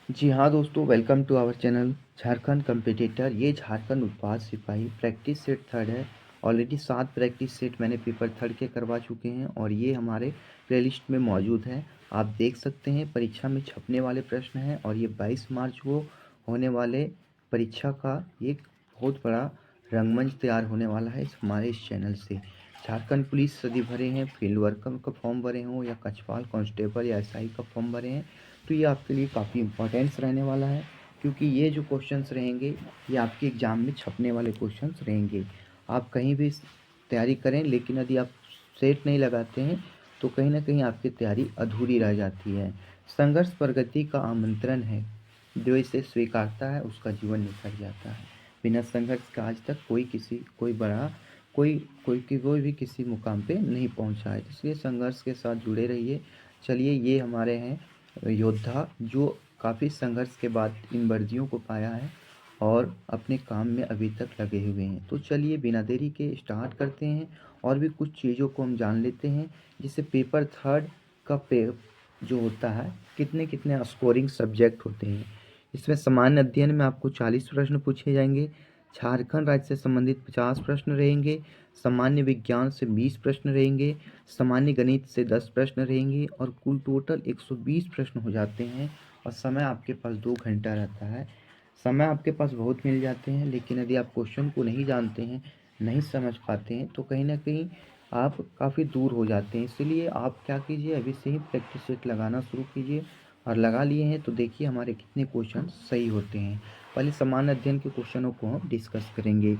जी हाँ दोस्तों, welcome to our channel Jharkhand competitor. ये झारखंड उत्पाद सिपाही प्रैक्टिस सेट थर्ड है। ऑलरेडी 7 प्रैक्टिस सेट मैंने पेपर थर्ड के करवा चुके हैं और ये हमारे प्लेलिस्ट में मौजूद है। आप देख सकते हैं परीक्षा में छपने वाले प्रश्न हैं और ये 22 मार्च को होने वाले परीक्षा का एक बहुत बड़ा रंगमंच तैयार होने वाला है हमारे इस चैनल से। झारखंड पुलिस यदि भरे हैं, फील्ड वर्कर का फॉर्म भरे हों या कछवाल कांस्टेबल या एसआई का फॉर्म भरे हैं, तो ये आपके लिए काफ़ी इम्पोर्टेंस रहने वाला है, क्योंकि ये जो क्वेश्चंस रहेंगे ये आपके एग्ज़ाम में छपने वाले क्वेश्चंस रहेंगे। आप कहीं भी तैयारी करें, लेकिन यदि आप सेट नहीं लगाते हैं तो कहीं ना कहीं आपकी तैयारी अधूरी रह जाती है। संघर्ष प्रगति का आमंत्रण है, जो इसे स्वीकारता है उसका जीवन निखर जाता है। बिना संघर्ष का आज तक कोई बड़ा कोई भी किसी मुकाम पे नहीं पहुंचा है, इसलिए संघर्ष के साथ जुड़े रहिए। चलिए, ये हमारे हैं योद्धा जो काफ़ी संघर्ष के बाद इन वर्दियों को पाया है और अपने काम में अभी तक लगे हुए हैं। तो चलिए बिना देरी के स्टार्ट करते हैं और भी कुछ चीज़ों को हम जान लेते हैं, जिससे पेपर थर्ड का जो होता है कितने कितने स्कोरिंग सब्जेक्ट होते हैं। इसमें सामान्य अध्ययन में आपको 40 प्रश्न पूछे जाएंगे, झारखंड राज्य से संबंधित 50 प्रश्न रहेंगे, सामान्य विज्ञान से 20 प्रश्न रहेंगे, सामान्य गणित से 10 प्रश्न रहेंगे और कुल टोटल 120 प्रश्न हो जाते हैं। और समय आपके पास 2 घंटा रहता है। समय आपके पास बहुत मिल जाते हैं, लेकिन यदि आप क्वेश्चन को नहीं जानते हैं, नहीं समझ पाते हैं, तो कहीं ना कहीं आप काफ़ी दूर हो जाते हैं। इसलिए आप क्या कीजिए, अभी से ही प्रैक्टिस सेट लगाना शुरू कीजिए। और लगा लिए हैं तो देखिए हमारे कितने क्वेश्चन सही होते हैं। पहले सामान्य अध्ययन के क्वेश्चनों को हम डिस्कस करेंगे।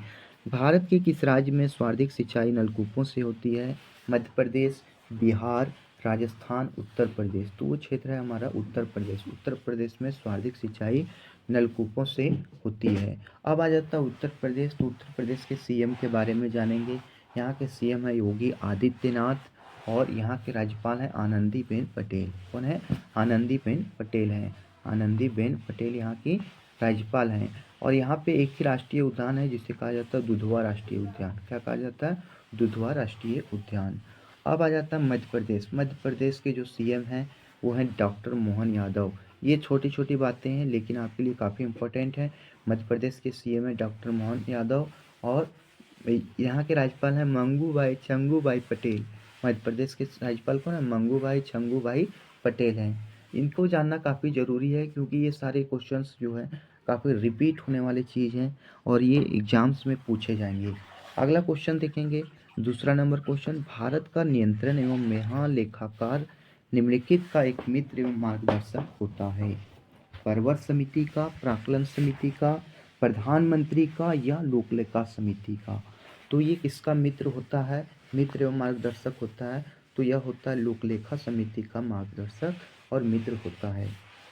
भारत के किस राज्य में सर्वाधिक सिंचाई नलकूपों से होती है? मध्य प्रदेश, बिहार, राजस्थान, उत्तर प्रदेश। तो वो क्षेत्र है हमारा उत्तर प्रदेश। उत्तर प्रदेश में सर्वाधिक सिंचाई नलकूपों से होती है। अब आ जाता है उत्तर प्रदेश। तो उत्तर प्रदेश के सीएम के बारे में जानेंगे। यहाँ के सीएम है योगी आदित्यनाथ और यहाँ के राज्यपाल हैं आनंदीबेन पटेल। कौन है? आनंदीबेन पटेल हैं। आनंदीबेन पटेल यहाँ की राज्यपाल हैं। और यहाँ पे एक ही राष्ट्रीय उद्यान है जिसे कहा जाता है दुधवा राष्ट्रीय उद्यान। क्या कहा जाता है? दुधवा राष्ट्रीय उद्यान। अब आ जाता है मध्य प्रदेश। मध्य प्रदेश के जो सीएम हैं वो हैं डॉक्टर मोहन यादव। ये छोटी छोटी बातें हैं लेकिन आपके लिए काफ़ी इम्पोर्टेंट है। मध्य प्रदेश के सीएम है डॉक्टर मोहन यादव और यहाँ के राज्यपाल हैं मंगूभाई चंगूभाई पटेल। मध्य प्रदेश के राज्यपाल कौन है? मंगूभाई चंगूभाई पटेल हैं। इनको जानना काफ़ी ज़रूरी है, क्योंकि ये सारे क्वेश्चंस जो है काफ़ी रिपीट होने वाली चीज़ हैं और ये एग्जाम्स में पूछे जाएंगे। अगला क्वेश्चन देखेंगे, दूसरा नंबर क्वेश्चन। भारत का नियंत्रण एवं महालेखाकार निम्नलिखित का एक मित्र एवं मार्गदर्शक होता है? परवर समिति का, प्राक्कलन समिति का, प्रधानमंत्री का या लोकलेखा समिति का? तो ये किसका मित्र होता है, मित्र एवं मार्गदर्शक होता है? तो यह होता है लोकलेखा समिति का मार्गदर्शक और मित्र होता है।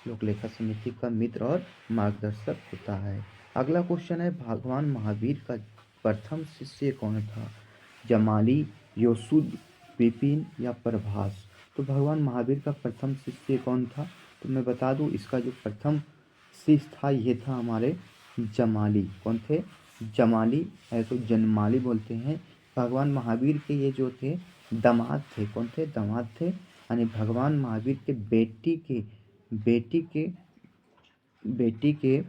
लोकलेखा समिति का मित्र और मार्गदर्शक होता है। अगला क्वेश्चन है, भगवान महावीर का प्रथम शिष्य कौन था? जमाली, योसुद, विपिन या प्रभास? तो भगवान महावीर का प्रथम शिष्य कौन था? तो मैं बता दूं, इसका जो प्रथम शिष्य था ये था हमारे जमाली। कौन थे? जमाली है तो जनमाली बोलते हैं। भगवान महावीर के ये जो थे दामाद थे। कौन थे? दामाद थे। यानी भगवान महावीर के बेटी के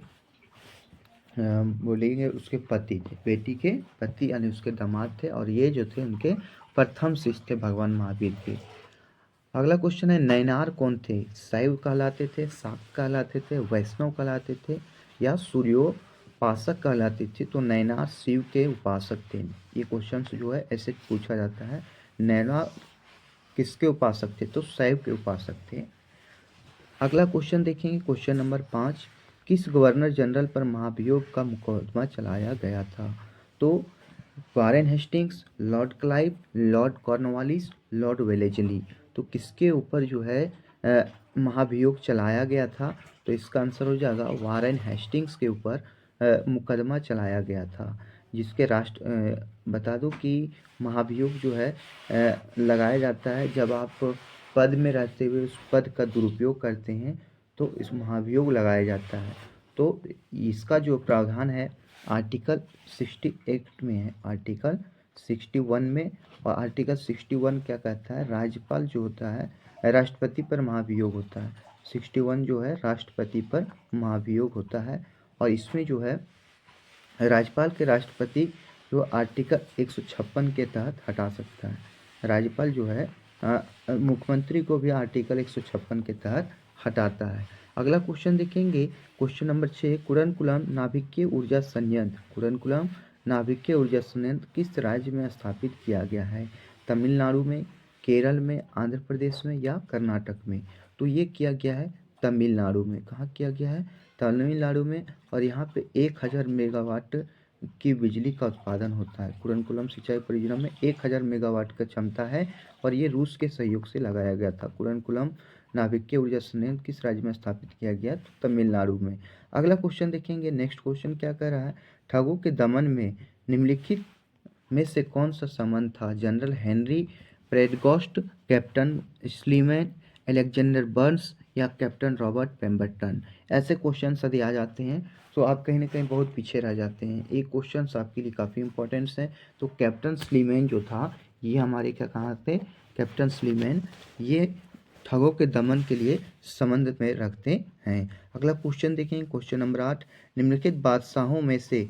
बोलेंगे उसके पति थे। बेटी के पति यानी उसके दामाद थे और ये जो थे उनके प्रथम शिष्य थे भगवान महावीर के। अगला क्वेश्चन है, नैनार कौन थे? शैव कहलाते थे, शाक्त कहलाते थे, वैष्णव कहलाते थे या सूर्योपासक कहलाते थे? तो नैनार शिव के उपासक थे। ये क्वेश्चन जो है ऐसे पूछा जाता है। नैनार किसके उपासक थे? तो शैव के उपासक थे। अगला क्वेश्चन देखेंगे, क्वेश्चन नंबर 5। किस गवर्नर जनरल पर महाभियोग का मुकदमा चलाया गया था? तो Warren Hastings, Lord Clive, Lord Cornwallis, Lord Wellesley. तो किसके ऊपर जो है महाभियोग चलाया गया था? तो इसका आंसर हो जाएगा वारेन हेस्टिंग्स के ऊपर मुकदमा चलाया गया था। जिसके बता दूं कि महाभियोग जो है लगाया जाता है जब आप पद में रहते हुए उस पद का दुरुपयोग करते हैं, तो इस महाभियोग लगाया जाता है। तो इसका जो प्रावधान है आर्टिकल 68 में है, आर्टिकल 61 में। और आर्टिकल 61 क्या कहता है? राज्यपाल जो होता है, राष्ट्रपति पर महाभियोग होता है। 61 जो है राष्ट्रपति पर महाभियोग होता है और इसमें जो है राज्यपाल के राष्ट्रपति जो आर्टिकल 156 के तहत हटा सकता है। राज्यपाल जो है मुख्यमंत्री को भी आर्टिकल 156 के तहत हटाता है। अगला क्वेश्चन देखेंगे, क्वेश्चन नंबर 6, कुरनकुलम नाभिकीय ऊर्जा संयंत्र, कुरनकुलम नाभिकीय ऊर्जा संयंत्र किस राज्य में स्थापित किया गया है? तमिलनाडु में, केरल में, आंध्र प्रदेश में या कर्नाटक में? तो ये किया गया है तमिलनाडु में। कहाँ किया गया है? तमिलनाडु में। और यहाँ पे 1000 मेगावाट की बिजली का उत्पादन होता है। कुरनकुलम सिंचाई परियोजना में 1000 मेगावाट का क्षमता है और ये रूस के सहयोग से लगाया गया था। कुरनकुलम नाभिकीय ऊर्जा संयंत्र किस राज्य में स्थापित किया गया? तो तमिलनाडु में। अगला क्वेश्चन देखेंगे, नेक्स्ट क्वेश्चन क्या कह रहा है? ठगों के दमन में निम्नलिखित में से कौन सा संबंध था? General Henry Prendergast, Captain Sleeman, Alexander Burnes या कैप्टन रॉबर्ट पेम्बरटन? ऐसे क्वेश्चन यदि आ जाते हैं तो आप कहीं ना कहीं बहुत पीछे रह जाते हैं। एक क्वेश्चन आपके लिए काफ़ी इंपॉर्टेंट है। तो कैप्टन स्लीमैन जो था ये हमारे क्या कहाँ थे? कैप्टन स्लीमैन ये ठगों के दमन के लिए संबंध में रखते हैं। अगला क्वेश्चन देखें, क्वेश्चन नंबर 8, निम्नलिखित बादशाहों में से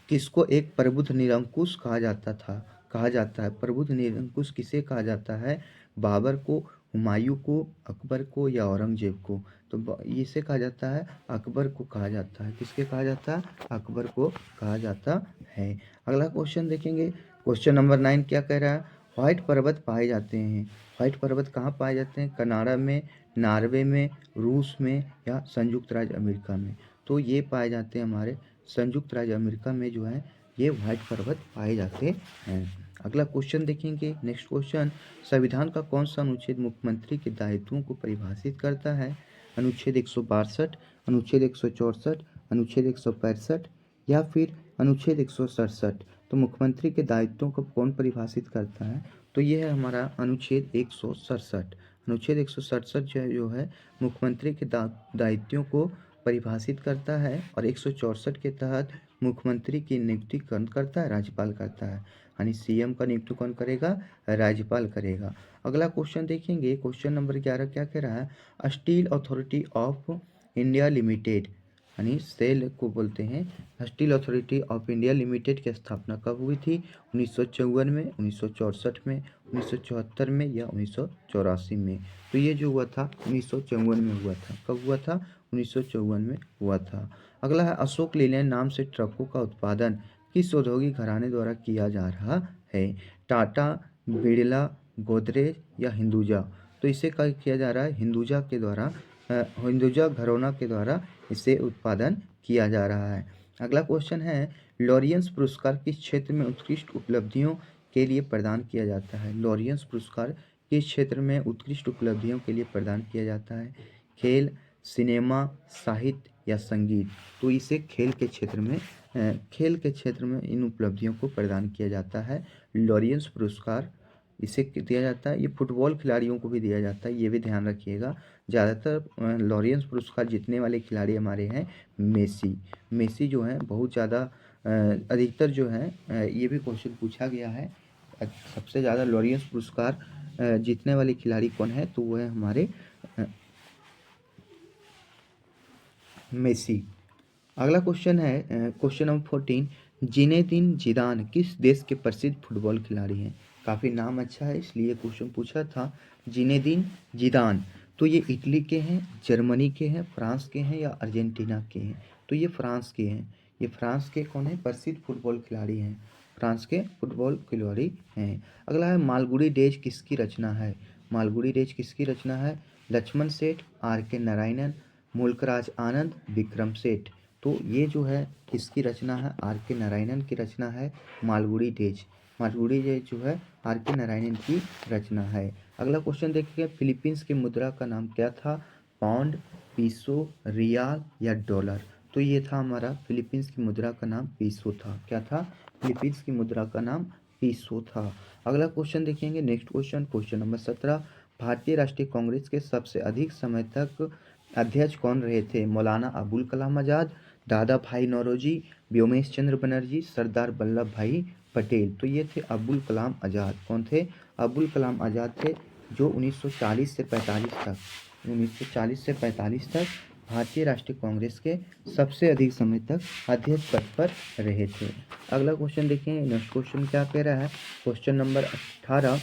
किसको एक प्रबुद्ध निरंकुश कहा जाता है? प्रबुद्ध निरंकुश किसे कहा जाता है? बाबर को, हुमायूं को, अकबर को या औरंगजेब को? तो इसे कहा जाता है अकबर को कहा जाता है। किसके कहा जाता है? अकबर को कहा जाता है। अगला क्वेश्चन देखेंगे, क्वेश्चन नंबर 9 क्या कह रहा है? व्हाइट पर्वत पाए जाते हैं। व्हाइट पर्वत कहाँ पाए जाते हैं? कनाडा में, नॉर्वे में, रूस में या संयुक्त राज्य अमेरिका में? तो ये पाए जाते हैं हमारे संयुक्त राज्य अमेरिका में जो है ये व्हाइट पर्वत पाए जाते हैं। अगला क्वेश्चन देखेंगे, नेक्स्ट क्वेश्चन, संविधान का कौन सा अनुच्छेद मुख्यमंत्री के दायित्वों को परिभाषित करता है? अनुच्छेद 162, अनुच्छेद 164, अनुच्छेद 165 या फिर अनुच्छेद 167? तो मुख्यमंत्री के दायित्वों को कौन परिभाषित करता है? तो ये है हमारा अनुच्छेद 167। अनुच्छेद 167 जो है मुख्यमंत्री के दायित्वों को परिभाषित करता है और 164 के तहत मुख्यमंत्री की नियुक्ति कौन करता है? राज्यपाल करता है। यानी सीएम का नियुक्ति कौन करेगा? राज्यपाल करेगा। अगला क्वेश्चन देखेंगे, क्वेश्चन नंबर 11 क्या कह रहा है? Steel authority of India limited यानी सेल को बोलते हैं। Steel authority of India limited की स्थापना कब हुई थी? 1954 में, 1964 में, 1974 में या 1984 में? तो ये जो हुआ था 1954 में हुआ था। कब हुआ था? 1954 में हुआ था। अगला है, अशोक लेलैंड नाम से ट्रकों का उत्पादन किस औद्योगिक घराने द्वारा किया जा रहा है? टाटा, बिरला, गोदरेज या हिंदुजा? तो इसे किया जा रहा है हिंदुजा के द्वारा, हिंदुजा घराना के द्वारा इसे उत्पादन किया जा रहा है। अगला क्वेश्चन है, लॉरियंस पुरस्कार किस क्षेत्र में उत्कृष्ट उपलब्धियों के लिए प्रदान किया जाता है? लॉरियंस पुरस्कार किस क्षेत्र में उत्कृष्ट उपलब्धियों के लिए प्रदान किया जाता है? खेल, सिनेमा, साहित्य या संगीत? तो इसे खेल के क्षेत्र में इन उपलब्धियों को प्रदान किया जाता है। लॉरियंस पुरस्कार इसे दिया जाता है। ये फुटबॉल खिलाड़ियों को भी दिया जाता है, ये भी ध्यान रखिएगा। ज़्यादातर लॉरियंस पुरस्कार जीतने वाले खिलाड़ी हमारे हैं मेसी जो हैं बहुत ज़्यादा, अधिकतर जो है ये भी क्वेश्चन पूछा गया है, सबसे ज़्यादा लॉरियंस पुरस्कार जीतने वाले खिलाड़ी कौन है? तो वो है हमारे मेसी। अगला क्वेश्चन है क्वेश्चन नंबर 14, जिनेदिन जिदान किस देश के प्रसिद्ध फुटबॉल खिलाड़ी हैं? काफ़ी नाम अच्छा है इसलिए क्वेश्चन पूछा था। जिनेदिन जिदान तो ये इटली के हैं, जर्मनी के हैं, फ्रांस के हैं या अर्जेंटीना के हैं? तो ये फ्रांस के हैं। ये फ्रांस के कौन है? प्रसिद्ध फुटबॉल खिलाड़ी हैं, फ्रांस के फुटबॉल खिलाड़ी हैं। अगला है, मालगुडी डेज किसकी रचना है? मालगुडी डेज किसकी रचना है? लक्ष्मण सेठ, आर.के. नारायणन, मुल्कराज आनंद, विक्रम सेठ? तो ये जो है किसकी रचना है? आर.के. नारायणन की रचना है मालगुडी डेज। मालगुडी डेज जो है आर.के. नारायणन की रचना है। अगला क्वेश्चन देखिए, फिलीपींस की मुद्रा का नाम क्या था? पाउंड, पीसो, रियाल या डॉलर? तो ये था हमारा फिलीपींस की मुद्रा का नाम पीसो था। क्या था? फिलीपींस की मुद्रा का नाम पीसो था। अगला क्वेश्चन देखेंगे, नेक्स्ट क्वेश्चन, क्वेश्चन नंबर 17, भारतीय राष्ट्रीय कांग्रेस के सबसे अधिक समय तक अध्यक्ष कौन रहे थे? मौलाना अबुल कलाम आज़ाद, दादा भाई नौरोजी, व्योमेश चंद्र बनर्जी, सरदार वल्लभ भाई पटेल? तो ये थे अबुल कलाम आज़ाद। कौन थे? अबुल कलाम आज़ाद थे, जो 1940 से 45 तक 1940 से 45 तक भारतीय राष्ट्रीय कांग्रेस के सबसे अधिक समय तक अध्यक्ष पद पर रहे थे। अगला क्वेश्चन देखें। नेक्स्ट क्वेश्चन क्या कह रहा है? क्वेश्चन नंबर 18,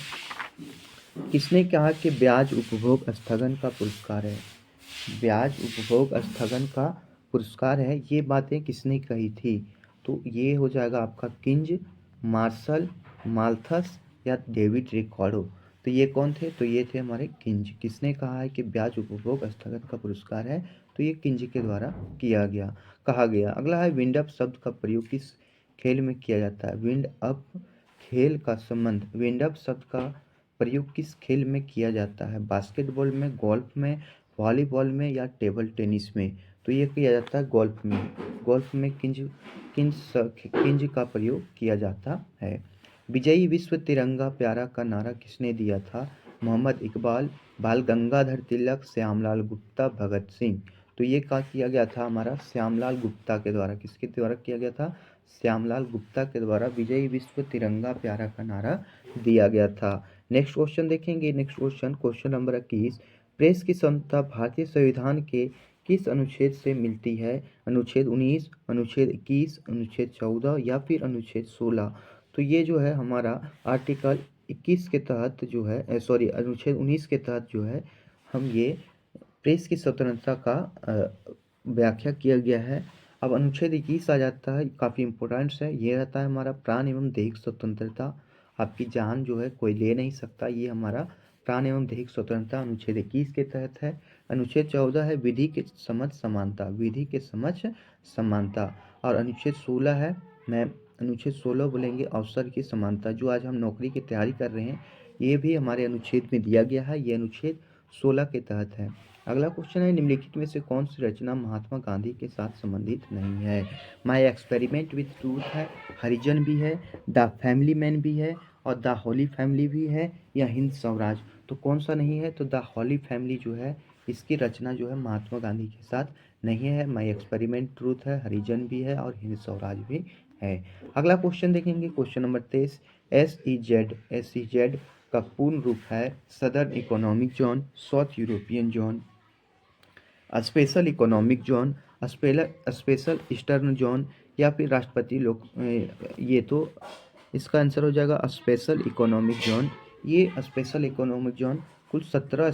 किसने कहा कि ब्याज उपभोग स्थगन का पुरस्कार है? ब्याज उपभोग स्थगन का पुरस्कार है, ये बातें किसने कही थी? तो ये हो जाएगा आपका किंज, मार्शल, माल्थस या डेविड रिकार्डो। तो ये कौन थे? तो ये थे हमारे किंज। किसने कहा है कि ब्याज उपभोग स्थगन का पुरस्कार है? तो ये किंज के द्वारा कहा गया। अगला है विंड अप शब्द का प्रयोग किस खेल में किया जाता है? विंड अप खेल का संबंध विंड अप शब्द का प्रयोग किस खेल में किया जाता है? बास्केटबॉल में, गोल्फ में, वॉलीबॉल में या टेबल टेनिस में? तो ये किया जाता है गोल्फ में। गोल्फ में किंज का प्रयोग किया जाता है। विजयी विश्व तिरंगा प्यारा का नारा किसने दिया था? मोहम्मद इकबाल, बाल गंगाधर तिलक, श्यामलाल गुप्ता, भगत सिंह। तो ये क्या किया गया था? हमारा श्यामलाल गुप्ता के द्वारा। किसके द्वारा किया गया था? श्यामलाल गुप्ता के द्वारा विजयी विश्व तिरंगा प्यारा का नारा दिया गया था। नेक्स्ट क्वेश्चन देखेंगे। नेक्स्ट क्वेश्चन नंबर 21, प्रेस की स्वतंत्रता भारतीय संविधान के किस अनुच्छेद से मिलती है? अनुच्छेद 19, अनुच्छेद 21, अनुच्छेद 14 या फिर अनुच्छेद 16? तो ये जो है हमारा आर्टिकल 21 के तहत जो है अनुच्छेद 19 के तहत जो है हम ये प्रेस की स्वतंत्रता का व्याख्या किया गया है। अब अनुच्छेद 21 आ जाता है, काफ़ी इंपॉर्टेंट है। ये रहता है हमारा प्राण एवं दैहिक स्वतंत्रता। आपकी जान जो है कोई ले नहीं सकता, ये हमारा प्राण एवं दैहिक स्वतंत्रता अनुच्छेद 21 के तहत है। अनुच्छेद 14 है विधि के समक्ष समानता, विधि के समक्ष समानता। और अनुच्छेद 16 है, मैं अनुच्छेद 16 बोलेंगे अवसर की समानता। जो आज हम नौकरी की तैयारी कर रहे हैं ये भी हमारे अनुच्छेद में दिया गया है, ये अनुच्छेद 16 के तहत है। अगला क्वेश्चन है निम्नलिखित में से कौन सी रचना महात्मा गांधी के साथ संबंधित नहीं है? माई एक्सपेरिमेंट विथ ट्रूथ है, हरिजन भी है, द फैमिली मैन भी है और द होली फैमिली भी है या हिंद स्वराज? तो कौन सा नहीं है? तो द होली फैमिली जो है इसकी रचना जो है महात्मा गांधी के साथ नहीं है। माई एक्सपेरिमेंट ट्रूथ है, हरिजन भी है और हिंद स्वराज भी है। अगला क्वेश्चन देखेंगे। क्वेश्चन नंबर 23, SEZ का पूर्ण रूप है southern economic zone, south European zone, special economic zone, special eastern zone या फिर राष्ट्रपति लोक। ये तो इसका आंसर हो जाएगा स्पेशल इकोनॉमिक जोन। ये स्पेशल इकोनॉमिक जोन कुल 17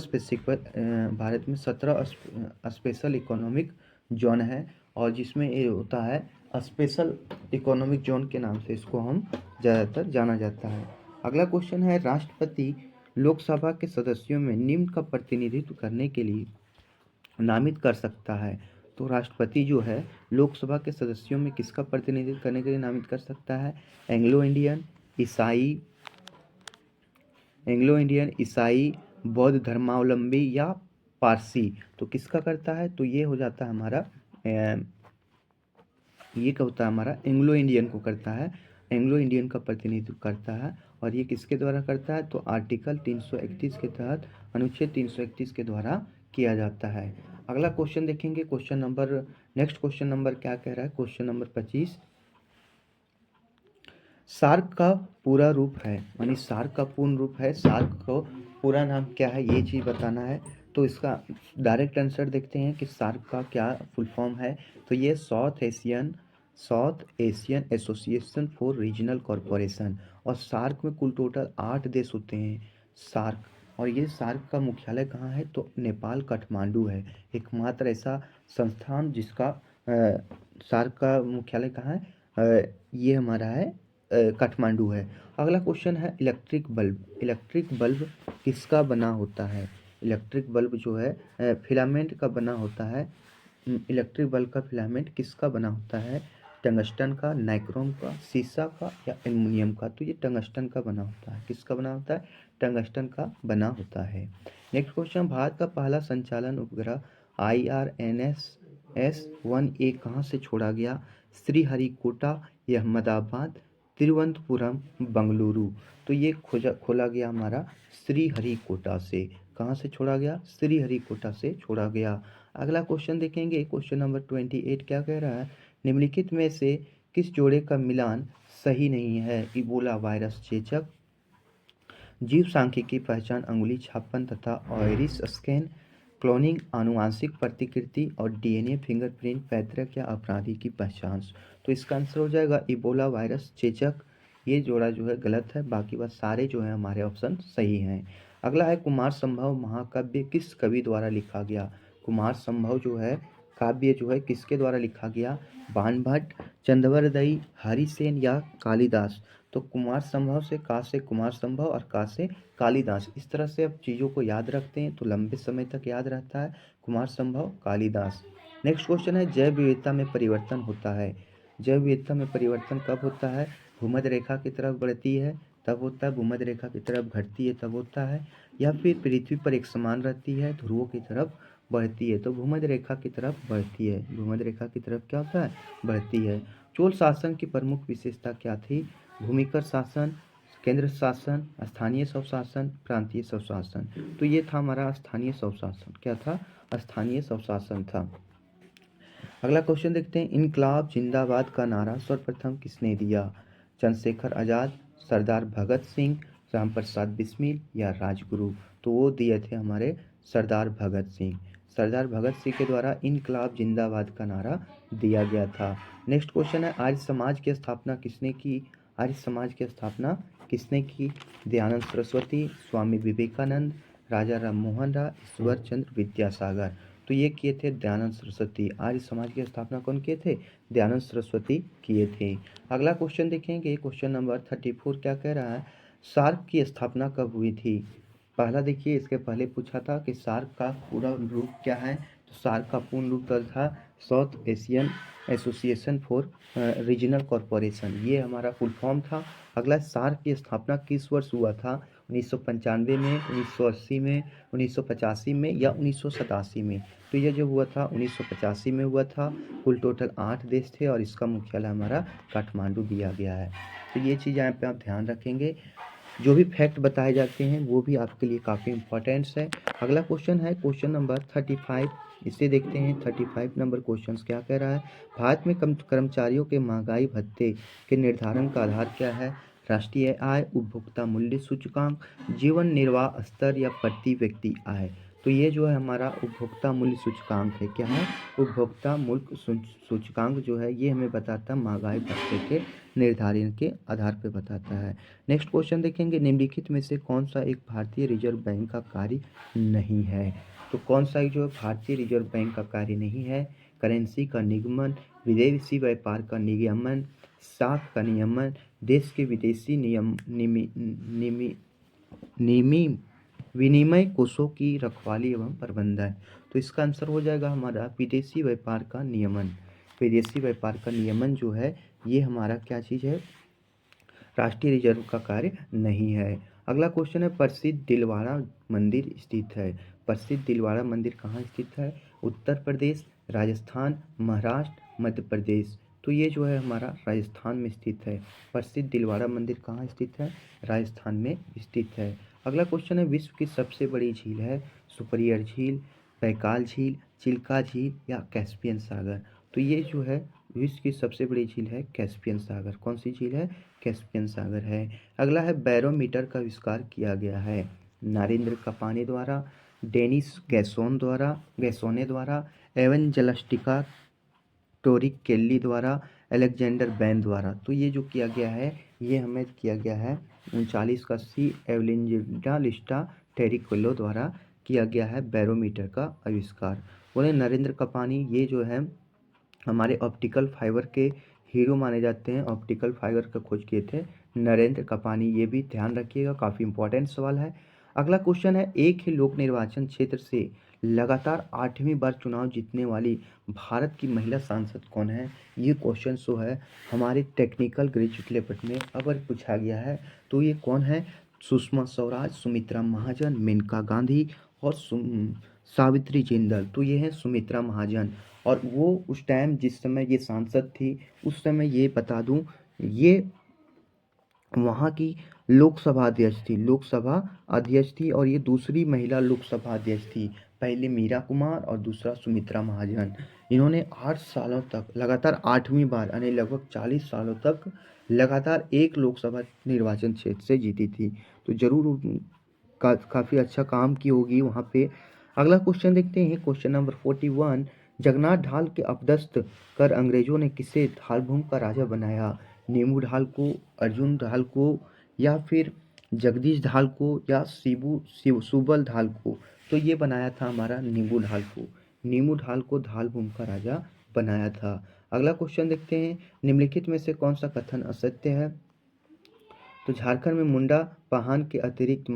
भारत में 17 स्पेशल इकोनॉमिक जोन है और जिसमें ये होता है स्पेशल इकोनॉमिक जोन के नाम से इसको हम ज़्यादातर जाना जाता है। अगला क्वेश्चन है राष्ट्रपति लोकसभा के सदस्यों में निम्न का प्रतिनिधित्व करने के लिए नामित कर सकता है? तो राष्ट्रपति जो है लोकसभा के सदस्यों में किसका प्रतिनिधित्व करने के लिए नामित कर सकता है? एंग्लो इंडियन, ईसाई, बौद्ध धर्मावलंबी या पारसी? तो किसका करता है? तो ये हो जाता है हमारा ये क्या होता है हमारा एंग्लो इंडियन को करता है, एंग्लो इंडियन का प्रतिनिधित्व करता है। और ये किसके द्वारा करता है? तो आर्टिकल 331 के तहत, अनुच्छेद 331 के द्वारा किया जाता है। अगला क्वेश्चन देखेंगे। नेक्स्ट क्वेश्चन नंबर क्या कह रहा है? क्वेश्चन नंबर 25, सार्क का पूरा रूप है, यानी सार्क का पूर्ण रूप है, सार्क को पूरा नाम क्या है ये चीज़ बताना है। तो इसका डायरेक्ट आंसर देखते हैं कि सार्क का क्या फुल फॉर्म है। तो ये south Asian association for regional corporation. और सार्क में कुल टोटल 8 देश होते हैं सार्क। और ये सार्क का मुख्यालय कहाँ है? तो नेपाल काठमांडू है, एकमात्र ऐसा संस्थान जिसका सार्क का मुख्यालय कहाँ है? ये हमारा है काठमांडू है। अगला क्वेश्चन है इलेक्ट्रिक बल्ब किसका बना होता है? इलेक्ट्रिक बल्ब जो है फिलामेंट का बना होता है। इलेक्ट्रिक बल्ब का फिलामेंट किसका बना होता है? टंगस्टन का, नाइक्रोम का, सीसा का या एल्युमिनियम का? तो ये टंगस्टन का बना होता है। किसका बना होता है? टंगस्टन का बना होता है। नेक्स्ट क्वेश्चन, भारत का पहला संचालन उपग्रह IRNS-1A कहाँ से छोड़ा गया? श्रीहरिकोटा, अहमदाबाद, तिरुवनंतपुरम, बंगलुरु? तो ये खोला गया हमारा श्रीहरिकोटा से। कहाँ से छोड़ा गया? श्रीहरिकोटा से छोड़ा गया। अगला क्वेश्चन देखेंगे। क्वेश्चन नंबर 28 क्या कह रहा है? निम्नलिखित में से किस जोड़े का मिलान सही नहीं है? इबोला वायरस चेचक, जीव सांख्यिकी पहचान अंगुली छापन तथा आइरिस स्कैन, क्लोनिंग, आनुवांशिक प्रतिकृति और डीएनए फिंगरप्रिंट पैतृक या अपराधी की पहचान। तो इसका आंसर हो जाएगा इबोला वायरस, चेचक। ये जोड़ा जो है गलत है, बाकी बस सारे जो है हमारे ऑप्शन सही हैं। अगला है कुमार संभव महाकाव्य किस कवि द्वारा लिखा गया। कुमार संभव जो है काव्य जो है किसके द्वारा लिखा गया, बाणभट्ट, चंद्रवरदई, हरिसेन या कालिदास। तो कुमार संभव से कुमार संभव और का से कालिदास, इस तरह से आप चीज़ों को याद रखते हैं तो लंबे समय तक याद रहता है। कुमार संभव, कालिदास। नेक्स्ट क्वेश्चन है जैव विविधता में परिवर्तन होता है। जैव विविधता में परिवर्तन कब होता है, भूमध्य रेखा की तरफ बढ़ती है तब होता है, भूमध्य रेखा की तरफ घटती है तब होता है, या फिर पृथ्वी पर एक समान रहती है ध्रुवों की तरफ बढ़ती है। तो भूमध्य रेखा की तरफ बढ़ती है, भूमध्य रेखा की तरफ क्या होता है, बढ़ती है। चोल शासन की प्रमुख विशेषता क्या थी, भूमिकर शासन, केंद्र शासन, स्थानीय स्वशासन, प्रांतीय स्वशासन। तो ये था हमारा स्थानीय स्वशासन, क्या था, स्थानीय स्वशासन था। अगला क्वेश्चन देखते हैं, इनकलाब जिंदाबाद का नारा सर्वप्रथम किसने दिया, चंद्रशेखर आज़ाद, सरदार भगत सिंह, रामप्रसाद बिस्मिल या राजगुरु। तो वो दिए थे हमारे सरदार भगत सिंह। सरदार भगत सिंह के द्वारा इनकलाब जिंदाबाद का नारा दिया गया था। नेक्स्ट क्वेश्चन है आर्य समाज की स्थापना किसने की, आर्य समाज की स्थापना किसने की, दयानंद सरस्वती, स्वामी विवेकानंद, राजा राम मोहन राय, ईश्वर चंद्र विद्यासागर। तो ये किए थे दयानंद सरस्वती। आर्य समाज की स्थापना कौन किए थे, दयानंद सरस्वती किए थे। अगला क्वेश्चन देखेंगे, क्वेश्चन नंबर 34 क्या कह रहा है, सार्क की स्थापना कब हुई थी। पहला देखिए, इसके पहले पूछा था कि सार्क का पूरा रूप क्या है, तो सार्क का पूर्ण रूप था south Asian association for regional corporation, ये हमारा फुल फॉर्म था। अगला, सार्क की स्थापना किस वर्ष हुआ था, 1995 में, 1980 में, 1985 में या 1987 में। तो ये जो हुआ था 1985 में हुआ था। कुल टोटल 8 देश थे और इसका मुख्यालय हमारा काठमांडू दिया गया है। तो ये चीज़ यहाँ पे आप ध्यान रखेंगे, जो भी फैक्ट बताए जाते हैं वो भी आपके लिए काफ़ी इंपॉर्टेंट्स है। अगला क्वेश्चन है क्वेश्चन नंबर 35, इसे देखते हैं। 35 नंबर क्वेश्चन क्या कह रहा है, भारत में कर्मचारियों के महंगाई भत्ते के निर्धारण का आधार क्या है, राष्ट्रीय आय, उपभोक्ता मूल्य सूचकांक, जीवन निर्वाह स्तर या प्रति व्यक्ति आय। तो ये जो है हमारा उपभोक्ता मूल्य सूचकांक है, क्या है, उपभोक्ता मूल्य सूचकांक जो है ये हमें बताता है महंगाई भत्ते के निर्धारण के आधार पर बताता है। नेक्स्ट क्वेश्चन देखेंगे, निम्नलिखित में से कौन सा एक भारतीय रिजर्व बैंक का कार्य नहीं है। तो कौन सा जो भारतीय रिजर्व बैंक का कार्य नहीं है, करेंसी का निगमन, विदेशी व्यापार का नियमन, साख का नियमन, देश के विदेशी विनिमय कोषों की रखवाली एवं प्रबंधन। तो इसका आंसर हो जाएगा हमारा विदेशी व्यापार का नियमन। विदेशी व्यापार का नियमन जो है ये हमारा क्या चीज़ है, राष्ट्रीय रिजर्व का कार्य नहीं है। अगला क्वेश्चन है, प्रसिद्ध दिलवाड़ा मंदिर स्थित है। प्रसिद्ध दिलवाड़ा मंदिर कहाँ स्थित है, उत्तर प्रदेश, राजस्थान, महाराष्ट्र, मध्य प्रदेश। तो ये जो है हमारा राजस्थान में स्थित है। प्रसिद्ध दिलवाड़ा मंदिर कहाँ स्थित है, राजस्थान में स्थित है। अगला क्वेश्चन है, विश्व की सबसे बड़ी झील है, सुपरियर झील, बैकाल झील, चिल्का झील या कैस्पियन सागर। तो ये जो है विश्व की सबसे बड़ी झील है कैस्पियन सागर। कौन सी झील है, कैस्पियन सागर है। अगला है, बैरोमीटर का आविष्कार किया गया है, नरेंद्र कपानी द्वारा, डेनिस गैसोने द्वारा, एवंजेलिस्टिका टोरिकेल्ली द्वारा, अलेक्जेंडर बैन द्वारा। तो ये जो किया गया है ये हमें किया गया है 39 एवंजेलिस्टा टोरिकेल्ली द्वारा किया गया है बैरोमीटर का आविष्कार। बोले नरेंद्र कपानी ये जो है हमारे ऑप्टिकल फाइबर के हीरो माने जाते हैं, ऑप्टिकल फाइबर का खोज किए थे नरेंद्र कपानी, ये भी ध्यान रखिएगा, काफ़ी इंपॉर्टेंट सवाल है। अगला क्वेश्चन है, एक ही लोक निर्वाचन क्षेत्र से लगातार 8वीं बार चुनाव जीतने वाली भारत की महिला सांसद कौन है। ये क्वेश्चन जो है हमारे टेक्निकल ग्रेजुएट लेवल में अगर पूछा गया है तो ये कौन है, सुषमा स्वराज, सुमित्रा महाजन, मेनका गांधी और सावित्री जिंदल। तो ये है सुमित्रा महाजन, और वो उस टाइम जिस समय ये सांसद थी उस समय ये बता दूं ये वहाँ की लोकसभा अध्यक्ष थी, लोकसभा अध्यक्ष थी, और ये दूसरी महिला लोकसभा अध्यक्ष थी। पहले मीरा कुमार और दूसरा सुमित्रा महाजन। इन्होंने 8 सालों तक लगातार 8वीं बार यानी लगभग 40 सालों तक लगातार एक लोकसभा निर्वाचन क्षेत्र से जीती थी। तो जरूर काफ़ी अच्छा काम की होगी वहाँ पे अगला क्वेश्चन देखते हैं, क्वेश्चन नंबर 41। जगन्नाथ ढाल के अपदस्थ कर अंग्रेजों ने किसे ढालभूम का राजा बनाया? नीमू ढाल को, अर्जुन ढाल को, या फिर जगदीश ढाल को, या सुबल ढाल को? तो ये बनाया था हमारा नींबू ढाल को। नीमू ढाल को ढालभूम का राजा बनाया था। अगला क्वेश्चन देखते हैं, निम्नलिखित में से कौन सा कथन असत्य है? तो झारखंड में मुंडा पाहन के अतिरिक्त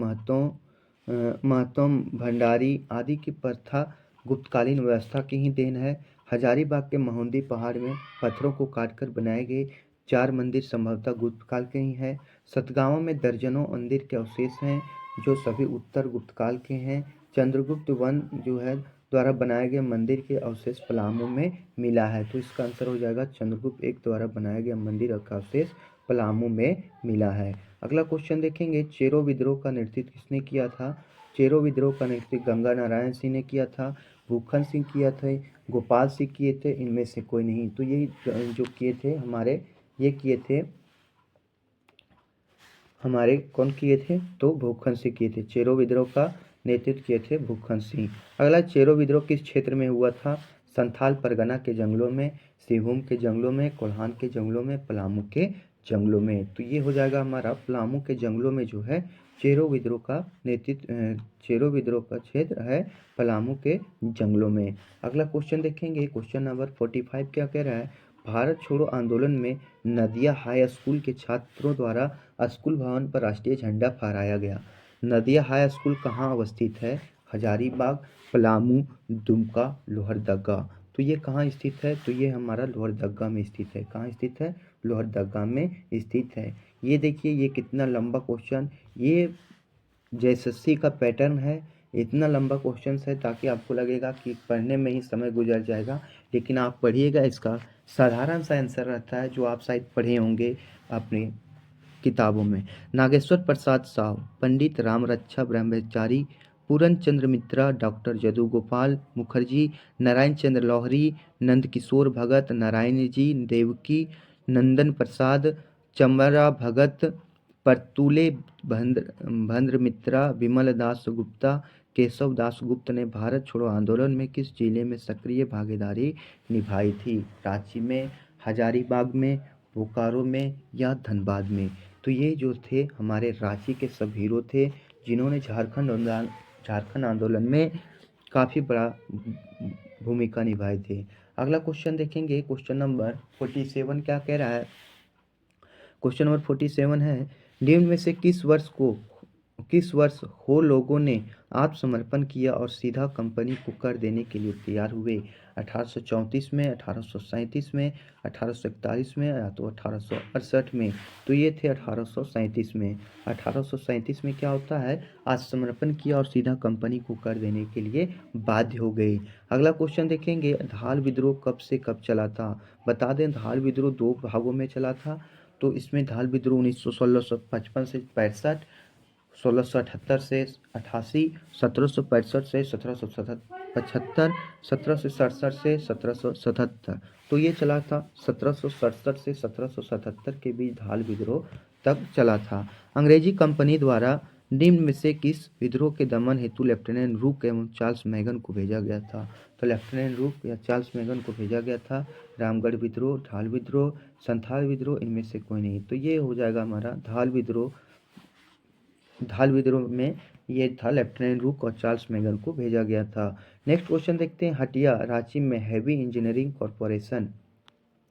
महतोम भंडारी आदि की प्रथा गुप्तकालीन व्यवस्था की ही देन है। हजारीबाग के महोंदी पहाड़ में पत्थरों को काटकर बनाए गए 4 मंदिर संभवतः गुप्तकाल के ही हैं। सतगांव में दर्जनों मंदिर के अवशेष हैं जो सभी उत्तर गुप्तकाल के हैं। चंद्रगुप्त वन जो है द्वारा बनाए गए मंदिर के अवशेष पलामू में मिला है। तो इसका आंसर हो जाएगा चंद्रगुप्त एक द्वारा बनाया गया मंदिर का अवशेष पलामू में मिला है। अगला क्वेश्चन देखेंगे, चेरो विद्रोह का नेतृत्व किसने किया था? चेरो विद्रोह का नेतृत्व गंगा नारायण सिंह ने किया था, भूखन सिंह किया थे, गोपाल सिंह किए थे, इनमें से कोई नहीं। तो यही जो किए थे हमारे कौन किए थे? तो भूखन सिंह किए थे। चेरो विद्रोह का नेतृत्व किए थे भूखन सिंह। अगला, चेरो विद्रोह किस क्षेत्र में हुआ था? संथाल परगना के जंगलों में, सिंहभूम के जंगलों में, कोल्हान के जंगलों में, पलामू के जंगलों में। तो ये हो जाएगा हमारा पलामू के जंगलों में जो है चेरो विद्रोह का नेतृत्व, चेरो विद्रोह का क्षेत्र है पलामू के जंगलों में। अगला क्वेश्चन देखेंगे, क्वेश्चन नंबर 45 क्या कह रहा है? भारत छोड़ो आंदोलन में नदिया हाई स्कूल के छात्रों द्वारा स्कूल भवन पर राष्ट्रीय झंडा फहराया गया। नदिया हाई स्कूल कहाँ अवस्थित है? हजारीबाग, पलामू, दुमका, लोहरदगा। तो ये कहाँ स्थित है? तो ये हमारा लोहरदगा में स्थित है। कहाँ स्थित है? लोहरदगा में स्थित है। ये देखिए, ये कितना लंबा क्वेश्चन, ये जेएसएससी का पैटर्न है। इतना लंबा क्वेश्चन है ताकि आपको लगेगा कि पढ़ने में ही समय गुजर जाएगा, लेकिन आप पढ़िएगा, इसका साधारण सा आंसर रहता है जो आप शायद पढ़े होंगे अपनी किताबों में। नागेश्वर प्रसाद साव, पंडित राम रक्षा ब्रह्मचारी, पूरन चंद्र मित्रा, डॉक्टर जदू गोपाल मुखर्जी, नारायण चंद्र लौहरी, नंदकिशोर भगत, नारायण जी देवकी, नंदन प्रसाद, चमरा भगत, परतुले भद्र मित्रा, विमल दास गुप्ता, केशव दास गुप्त ने भारत छोड़ो आंदोलन में किस जिले में सक्रिय भागीदारी निभाई थी? रांची में, हजारीबाग में, बोकारो में, या धनबाद में? तो ये जो थे हमारे रांची के सब हीरो थे जिन्होंने झारखंड आंदोलन में काफ़ी बड़ा भूमिका निभाई थी। अगला क्वेश्चन देखेंगे, क्वेश्चन नंबर 47 क्या कह रहा है? क्वेश्चन नंबर 47 है, निम्न में से किस वर्ष हो लोगों ने आत्मसमर्पण किया और सीधा कंपनी को कर देने के लिए तैयार हुए? 1834 में, 1837 में, 1841 में, या तो 1868 में? तो ये थे 1837 में। 1837 में क्या होता है? आत्मसमर्पण किया और सीधा कंपनी को कर देने के लिए बाध्य हो गई। अगला क्वेश्चन देखेंगे, धाल विद्रोह कब से कब चला था? बता दें, धाल विद्रोह 2 भागों में चला था। तो इसमें धाल विद्रोह 1655 से 65, 1678 से 88, 1765 से 1775, 1767 से 1777। तो ये चला था 1767 से 1777 के बीच धाल विद्रोह तक चला था। अंग्रेजी कंपनी द्वारा निम्न में से किस विद्रोह के दमन हेतु लेफ्टिनेंट रूक एवं चार्ल्स मैगन को भेजा गया था? तो लेफ्टिनेंट रूक या चार्ल्स मैगन को भेजा गया था। रामगढ़ विद्रोह, ढाल विद्रोह, संथाल विद्रोह, इनमें से कोई नहीं। तो ये हो जाएगा हमारा धाल विद्रोह। धाल विद्रोह में ये था, लेफ्टिनेंट रूक और चार्ल्स मैगन को भेजा गया था। नेक्स्ट क्वेश्चन देखते हैं, हटिया रांची में हैवी इंजीनियरिंग कॉरपोरेशन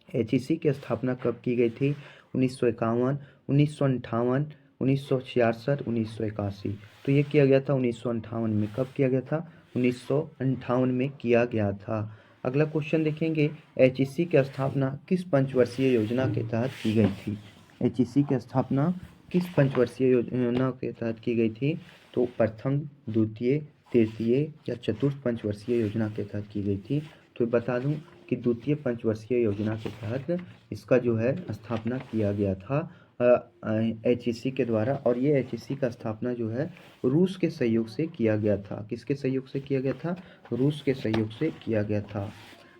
HEC की स्थापना कब की गई थी? 1951, 1958, 1966, 1981। तो ये किया गया था 1958 में। कब किया गया था? 1958 में किया गया था। अगला क्वेश्चन देखेंगे, HEC की स्थापना किस पंचवर्षीय योजना के तहत की गई थी? HEC की स्थापना किस पंचवर्षीय योजना के तहत की गई थी? तो प्रथम, द्वितीय, तृतीय या चतुर्थ पंचवर्षीय योजना के तहत की गई थी। तो बता दूं कि द्वितीय पंचवर्षीय योजना के तहत इसका जो है स्थापना किया गया था HEC के द्वारा। और ये HEC का स्थापना जो है रूस के सहयोग से किया गया था। किसके सहयोग से किया गया था? रूस के सहयोग से किया गया था।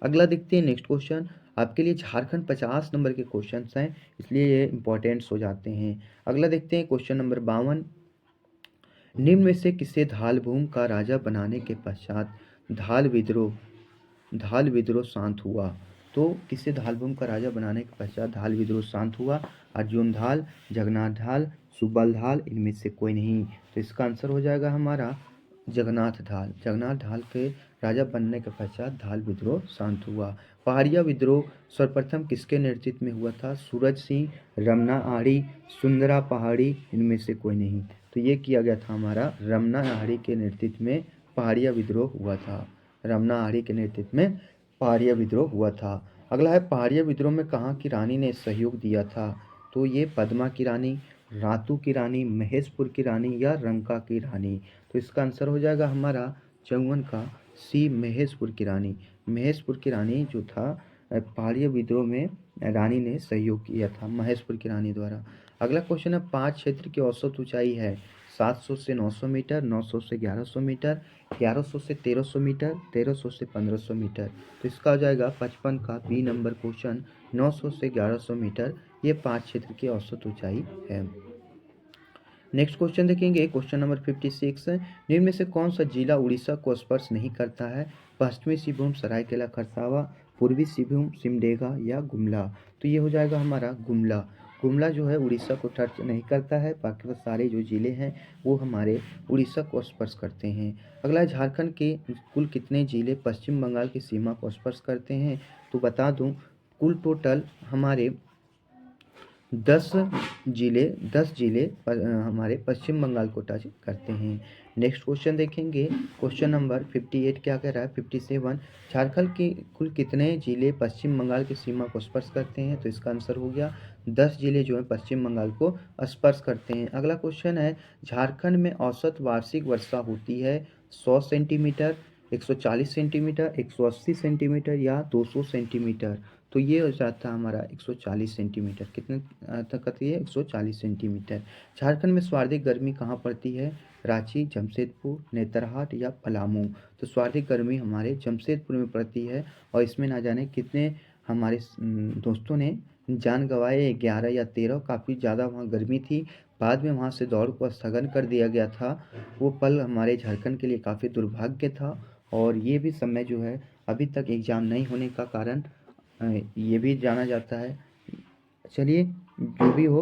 अगला देखते हैं, नेक्स्ट क्वेश्चन आपके लिए झारखंड 50 नंबर के क्वेश्चन हैं, इसलिए ये इंपॉर्टेंट्स हो जाते हैं। अगला देखते हैं, क्वेश्चन नंबर 52। निम्न में से किसे धालभूम का राजा बनाने के पश्चात धाल विद्रोह शांत हुआ? तो किसे धालभूम का राजा बनाने के पश्चात धाल विद्रोह शांत हुआ? अर्जुन धाल, जगन्नाथ धाल, सुब्बल धाल, इनमें से कोई नहीं। तो इसका आंसर हो जाएगा हमारा जगन्नाथ धाल। जगन्नाथ धाल के राजा बनने के पश्चात धाल विद्रोह शांत हुआ। पहाड़िया विद्रोह सर्वप्रथम किसके नेतृत्व में हुआ था? सूरज सिंह, रमना आड़ी, सुंदरा पहाड़ी, इनमें से कोई नहीं। तो ये किया गया था हमारा रमना आड़ी के नेतृत्व में पहाड़िया विद्रोह हुआ था। रमना आड़ी के नेतृत्व में पहाड़िया विद्रोह हुआ था। अगला है, पहाड़िया विद्रोह में कहाँ की रानी ने सहयोग दिया था? तो ये पद्मा की रानी, रातू की रानी, महेशपुर की रानी या रंका की रानी। तो इसका आंसर हो जाएगा हमारा 54 का सी, महेशपुर की रानी। महेशपुर की रानी जो था पहाड़िया विद्रोह में रानी ने सहयोग किया था महेशपुर की रानी द्वारा। अगला क्वेश्चन है, 5 क्षेत्र की औसत ऊंचाई है 700 से 900 मीटर, 900 से 1100 मीटर, 1100 से 1300 मीटर, 1300 से 1500 मीटर। तो इसका हो जाएगा 55 का बी नंबर क्वेश्चन, 900 से 1100 मीटर ये 5 क्षेत्र की औसत ऊंचाई है। नेक्स्ट क्वेश्चन देखेंगे, क्वेश्चन नंबर 56। निम्न में से कौन सा जिला उड़ीसा को स्पर्श नहीं करता है? पश्चिमी सिंहभूम, सरायकेला खरसावा, पूर्वी सिंहभूम, सिमडेगा या गुमला। तो ये हो जाएगा हमारा गुमला। गुमला जो है उड़ीसा को टच नहीं करता है, बाकी सारे जो जिले हैं वो हमारे उड़ीसा को स्पर्श करते हैं। अगला, झारखंड के कुल कितने जिले पश्चिम बंगाल की सीमा को स्पर्श करते हैं? तो बता दूं, कुल टोटल हमारे 10 जिले हमारे पश्चिम बंगाल को टच करते हैं। नेक्स्ट क्वेश्चन देखेंगे, क्वेश्चन नंबर 58 क्या कह रहा है? 57, झारखंड के कुल कितने जिले पश्चिम बंगाल की सीमा को स्पर्श करते हैं? तो इसका आंसर हो गया 10 जिले जो है पश्चिम बंगाल को स्पर्श करते हैं। अगला क्वेश्चन है, झारखंड में औसत वार्षिक वर्षा होती है 100 सेंटीमीटर, 140 सेंटीमीटर, 180 सेंटीमीटर या 200 सेंटीमीटर। तो ये हो जाता है हमारा 140 सेंटीमीटर। कितने तक आती है? 140 सेंटीमीटर। झारखंड में सर्वाधिक गर्मी कहाँ पड़ती है? रांची, जमशेदपुर, नेतरहाट या पलामू। तो सर्वाधिक गर्मी हमारे जमशेदपुर में पड़ती है और इसमें ना जाने कितने हमारे दोस्तों ने जान गंवाए, 11 या 13। काफ़ी ज़्यादा वहाँ गर्मी थी, बाद में वहाँ से दौड़ को स्थगन कर दिया गया था। वो पल हमारे झारखंड के लिए काफ़ी दुर्भाग्य था और ये भी समय जो है अभी तक एग्ज़ाम नहीं होने का कारण ये भी जाना जाता है। चलिए जो भी हो,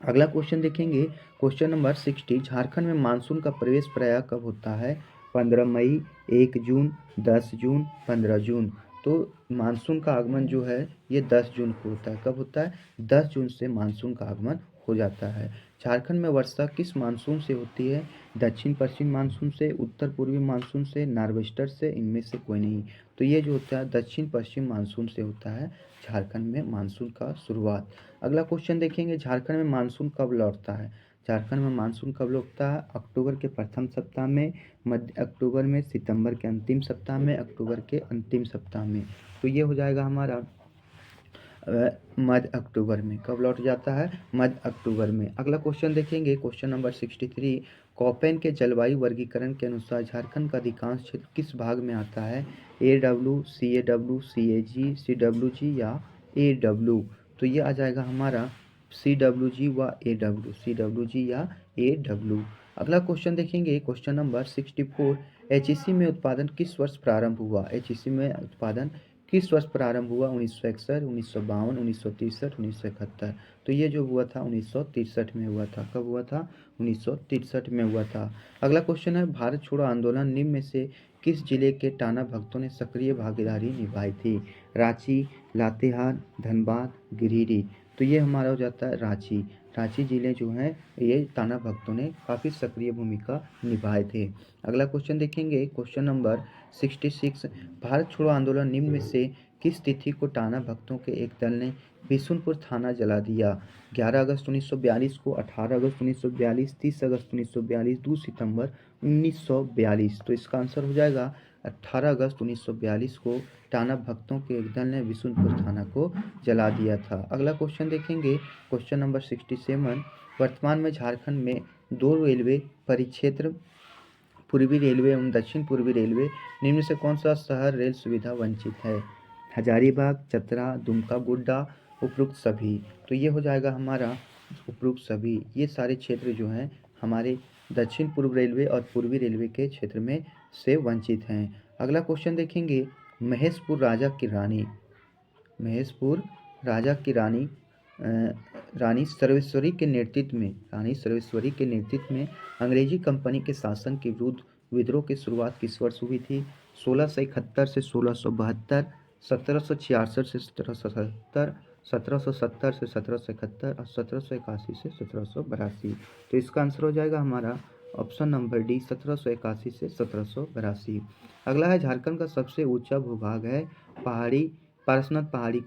अगला क्वेश्चन देखेंगे, क्वेश्चन नंबर 60। झारखंड में मानसून का प्रवेश प्रायः कब होता है? 15 मई, 1 जून, 10 जून, 15 जून। तो मानसून का आगमन जो है ये 10 जून को होता है। कब होता है? 10 जून से मानसून का आगमन हो जाता है। झारखंड में वर्षा किस मानसून से होती है? दक्षिण पश्चिम मानसून से, उत्तर पूर्वी मानसून से, नॉर्वेस्टर से, इनमें से कोई नहीं। तो ये जो होता है दक्षिण पश्चिम मानसून से होता है झारखंड में मानसून का शुरुआत। अगला क्वेश्चन देखेंगे, झारखंड में मानसून कब लौटता है? झारखंड में मानसून कब लौटता है? अक्टूबर के प्रथम सप्ताह में, मध्य अक्टूबर में, सितंबर के अंतिम सप्ताह में, अक्टूबर के अंतिम सप्ताह में। तो ये हो जाएगा हमारा मध्य अक्टूबर में। कब लौट जाता है? मध्य अक्टूबर में। अगला क्वेश्चन देखेंगे, क्वेश्चन नंबर 63। कॉपेन के जलवायु वर्गीकरण के अनुसार झारखंड का अधिकांश क्षेत्र किस भाग में आता है? AW, CAW, CAG, CWG या AW। तो ये आ जाएगा हमारा CWG व AW, CWG या AW। अगला क्वेश्चन देखेंगे, क्वेश्चन नंबर 64। HEC में उत्पादन किस वर्ष प्रारंभ हुआ? HEC में उत्पादन किस वर्ष प्रारंभ हुआ? 1961, 1952, 1963, 1971। तो ये जो हुआ था 1963 में हुआ था। कब हुआ था? 1963 में हुआ था। अगला क्वेश्चन है, भारत छोड़ो आंदोलन निम्न में से किस जिले के टाना भक्तों ने सक्रिय भागीदारी निभाई थी? रांची, लातेहार, धनबाद, गिरिडीह। तो ये हमारा हो जाता है रांची। रांची जिले जो हैं ये टाना भक्तों ने काफ़ी सक्रिय भूमिका निभाए थे। अगला क्वेश्चन देखेंगे, क्वेश्चन नंबर 66। भारत छोड़ो आंदोलन निम्न में से किस तिथि को टाना भक्तों के एक दल ने बिशुनपुर थाना जला दिया? 11 अगस्त 1942 को, 18 अगस्त 1942, 30 अगस्त 1942, 2 सितंबर 1942। तो इसका आंसर हो जाएगा 18 अगस्त 1942 को टाना भक्तों के एक दल ने बिशुनपुर थाना को जला दिया था। अगला क्वेश्चन देखेंगे, क्वेश्चन नंबर 67। वर्तमान में झारखंड में 2 रेलवे परिक्षेत्र, पूर्वी रेलवे एवं दक्षिण पूर्वी रेलवे, निम्न से कौन सा शहर रेल सुविधा वंचित है? हजारीबाग, चतरा, दुमका, गोड्डा, उपरोक्त सभी। तो ये हो जाएगा हमारा उपरोक्त सभी। ये सारे क्षेत्र जो हैं हमारे दक्षिण पूर्व रेलवे और पूर्वी रेलवे के क्षेत्र में से वंचित हैं। अगला क्वेश्चन देखेंगे, महेशपुर राजा की रानी, महेशपुर राजा की रानी रानी सर्वेश्वरी के नेतृत्व में अंग्रेजी कंपनी के शासन के विरुद्ध विद्रोह की शुरुआत किस वर्ष हुई थी? 1671 से 1672, 1766 से 1770, 1770 से 1771 और 1781 से 1782। तो इसका आंसर हो जाएगा हमारा ऑप्शन नंबर डी, 1781 से 1782। अगला है, झारखंड का सबसे ऊंचा भूभाग है पहाड़ी पारसनाथ पहाड़ी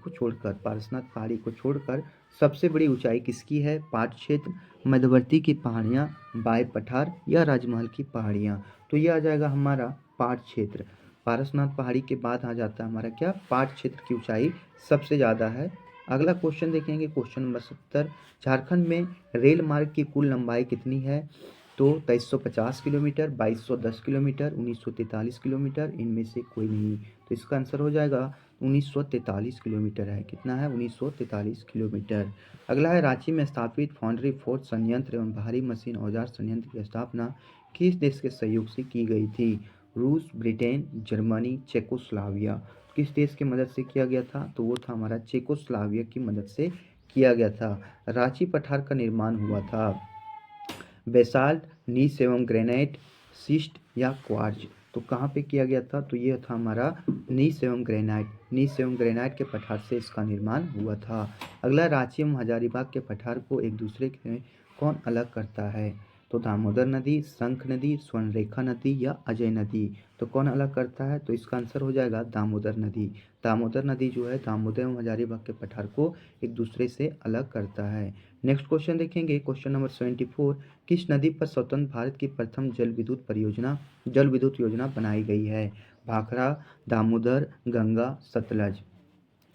को छोड़कर सबसे बड़ी ऊंचाई किसकी है? पाट क्षेत्र, मध्यवर्ती की पहाड़ियाँ, बाय पठार या राजमहल की पहाड़ियाँ। तो ये आ जाएगा हमारा पाट क्षेत्र। पारसनाथ पहाड़ी के बाद आ जाता है हमारा क्या? पाट क्षेत्र की ऊंचाई सबसे ज़्यादा है। अगला क्वेश्चन देखेंगे, क्वेश्चन नंबर 70, झारखंड में रेल मार्ग की कुल लंबाई कितनी है? तो 2350 किलोमीटर, 2210 किलोमीटर, 1943 किलोमीटर, इनमें से कोई नहीं। तो इसका आंसर हो जाएगा 1943 किलोमीटर है। कितना है? 1943 किलोमीटर। अगला है, रांची में स्थापित फाउंड्री फोर्थ संयंत्र एवं भारी मशीन औजार संयंत्र की स्थापना किस देश के सहयोग से की गई थी? रूस, ब्रिटेन, जर्मनी, चेकोस्लोवाकिया। किस देश की मदद से किया गया था? तो वो था हमारा चेकोस्लोवाकिया की मदद से किया गया था। रांची पठार का निर्माण हुआ था बेसाल्ट, नीस एवं ग्रेनाइट, सिस्ट या क्वार्ज। तो कहाँ पे किया गया था? तो ये था हमारा नीस एवं ग्रेनाइट के पठार से इसका निर्माण हुआ था। अगला, रांची एवं हजारीबाग के पठार को एक दूसरे से कौन अलग करता है? तो दामोदर नदी, शंख नदी, स्वर्णरेखा नदी या अजय नदी। तो कौन अलग करता है? तो इसका आंसर हो जाएगा दामोदर नदी। दामोदर नदी जो है दामोदर एवं हजारीबाग के पठार को एक दूसरे से अलग करता है। नेक्स्ट क्वेश्चन देखेंगे, क्वेश्चन नंबर 74, किस नदी पर स्वतंत्र भारत की प्रथम जल विद्युत योजना बनाई गई है? भाखड़ा, दामोदर, गंगा, सतलज।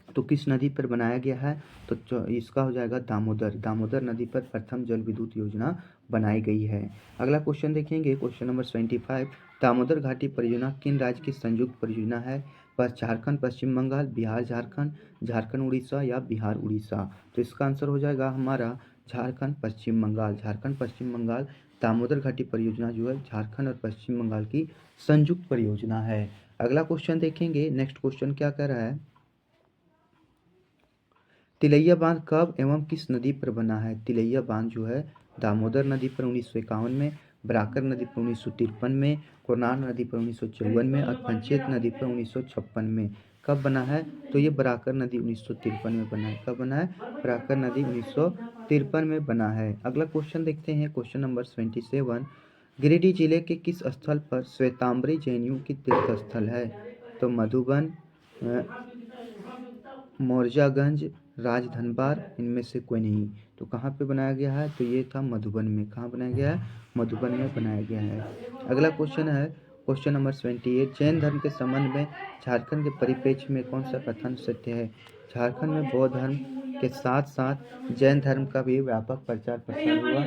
तो किस नदी पर बनाया गया है? तो इसका हो जाएगा दामोदर नदी पर प्रथम जल विद्युत योजना बनाई गई है। अगला क्वेश्चन देखेंगे, क्वेश्चन नंबर 75, दामोदर घाटी परियोजना किन राज्य की संयुक्त परियोजना है? पर झारखंड पश्चिम बंगाल, बिहार झारखंड, झारखंड उड़ीसा या बिहार उड़ीसा। तो इसका आंसर हो जाएगा हमारा झारखंड पश्चिम बंगाल। दामोदर घाटी परियोजना जो है झारखंड और पश्चिम बंगाल की संयुक्त परियोजना है। अगला क्वेश्चन देखेंगे, नेक्स्ट क्वेश्चन क्या कह रहा है, तिलैया बांध कब एवं किस नदी पर बना है? तिलैया बांध जो है दामोदर नदी पर 1951 में, बराकर नदी पर 1953 में, कोरनार नदी पर 1954 में और पंचेत नदी पर 1956 में। कब बना है? तो ये बराकर नदी 1953 में बना है। कब बना है? बराकर नदी 1953 में बना है। अगला क्वेश्चन देखते हैं, क्वेश्चन नंबर 77, गिरिडीह जिले के किस स्थल पर श्वेतांबरी जैनियों की तीर्थ स्थल है? तो मधुबन, मोरजागंज, राजधनबार, इनमें से कोई नहीं। तो कहाँ पे बनाया गया है? तो ये था मधुबन में। कहाँ बनाया गया है? मधुबन में बनाया गया है। अगला क्वेश्चन है, क्वेश्चन नंबर 78, जैन धर्म के संबंध में झारखंड के परिप्रेक्ष्य में कौन सा कथन सत्य है? झारखंड में बौद्ध धर्म के साथ साथ जैन धर्म का भी व्यापक प्रचार प्रसार हुआ।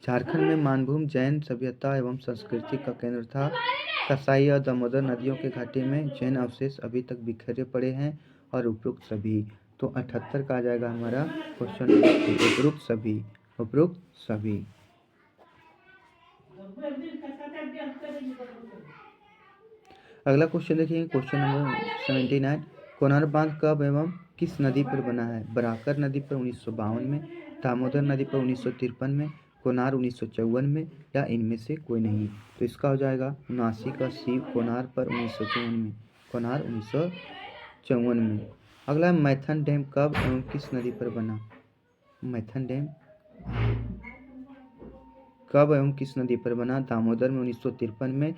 झारखंड में मानभूम जैन सभ्यता एवं संस्कृति का केंद्र था। कसाई और दामोदर नदियों के घाटी में जैन अवशेष अभी तक बिखरे पड़े हैं और उपरोक्त सभी। तो 78 का आ जाएगा हमारा क्वेश्चन, उपरोक्त सभी। अगला क्वेश्चन देखिए, क्वेश्चन नंबर 79, कोनार बांध कब एवं किस नदी पर बना है? बराकर नदी पर 1952 में, दामोदर नदी पर 1953 में, कोनार 1954 में या इनमें से कोई नहीं। तो इसका हो जाएगा 79 का सी, कोनार पर 1954 में। अगला, मैथन डैम कब एवं किस नदी पर बना? मैथन डैम कब एवं किस नदी पर बना? दामोदर में 1953 में,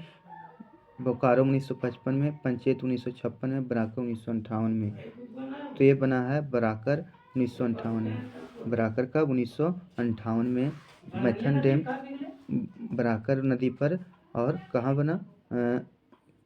बोकारो 1955 में, पंचेत 1956 में, बराकर 1958 में। तो ये बना है बराकर 1958 में। बराकर कब? 1958 में मैथन डैम बराकर नदी पर। और कहाँ बना?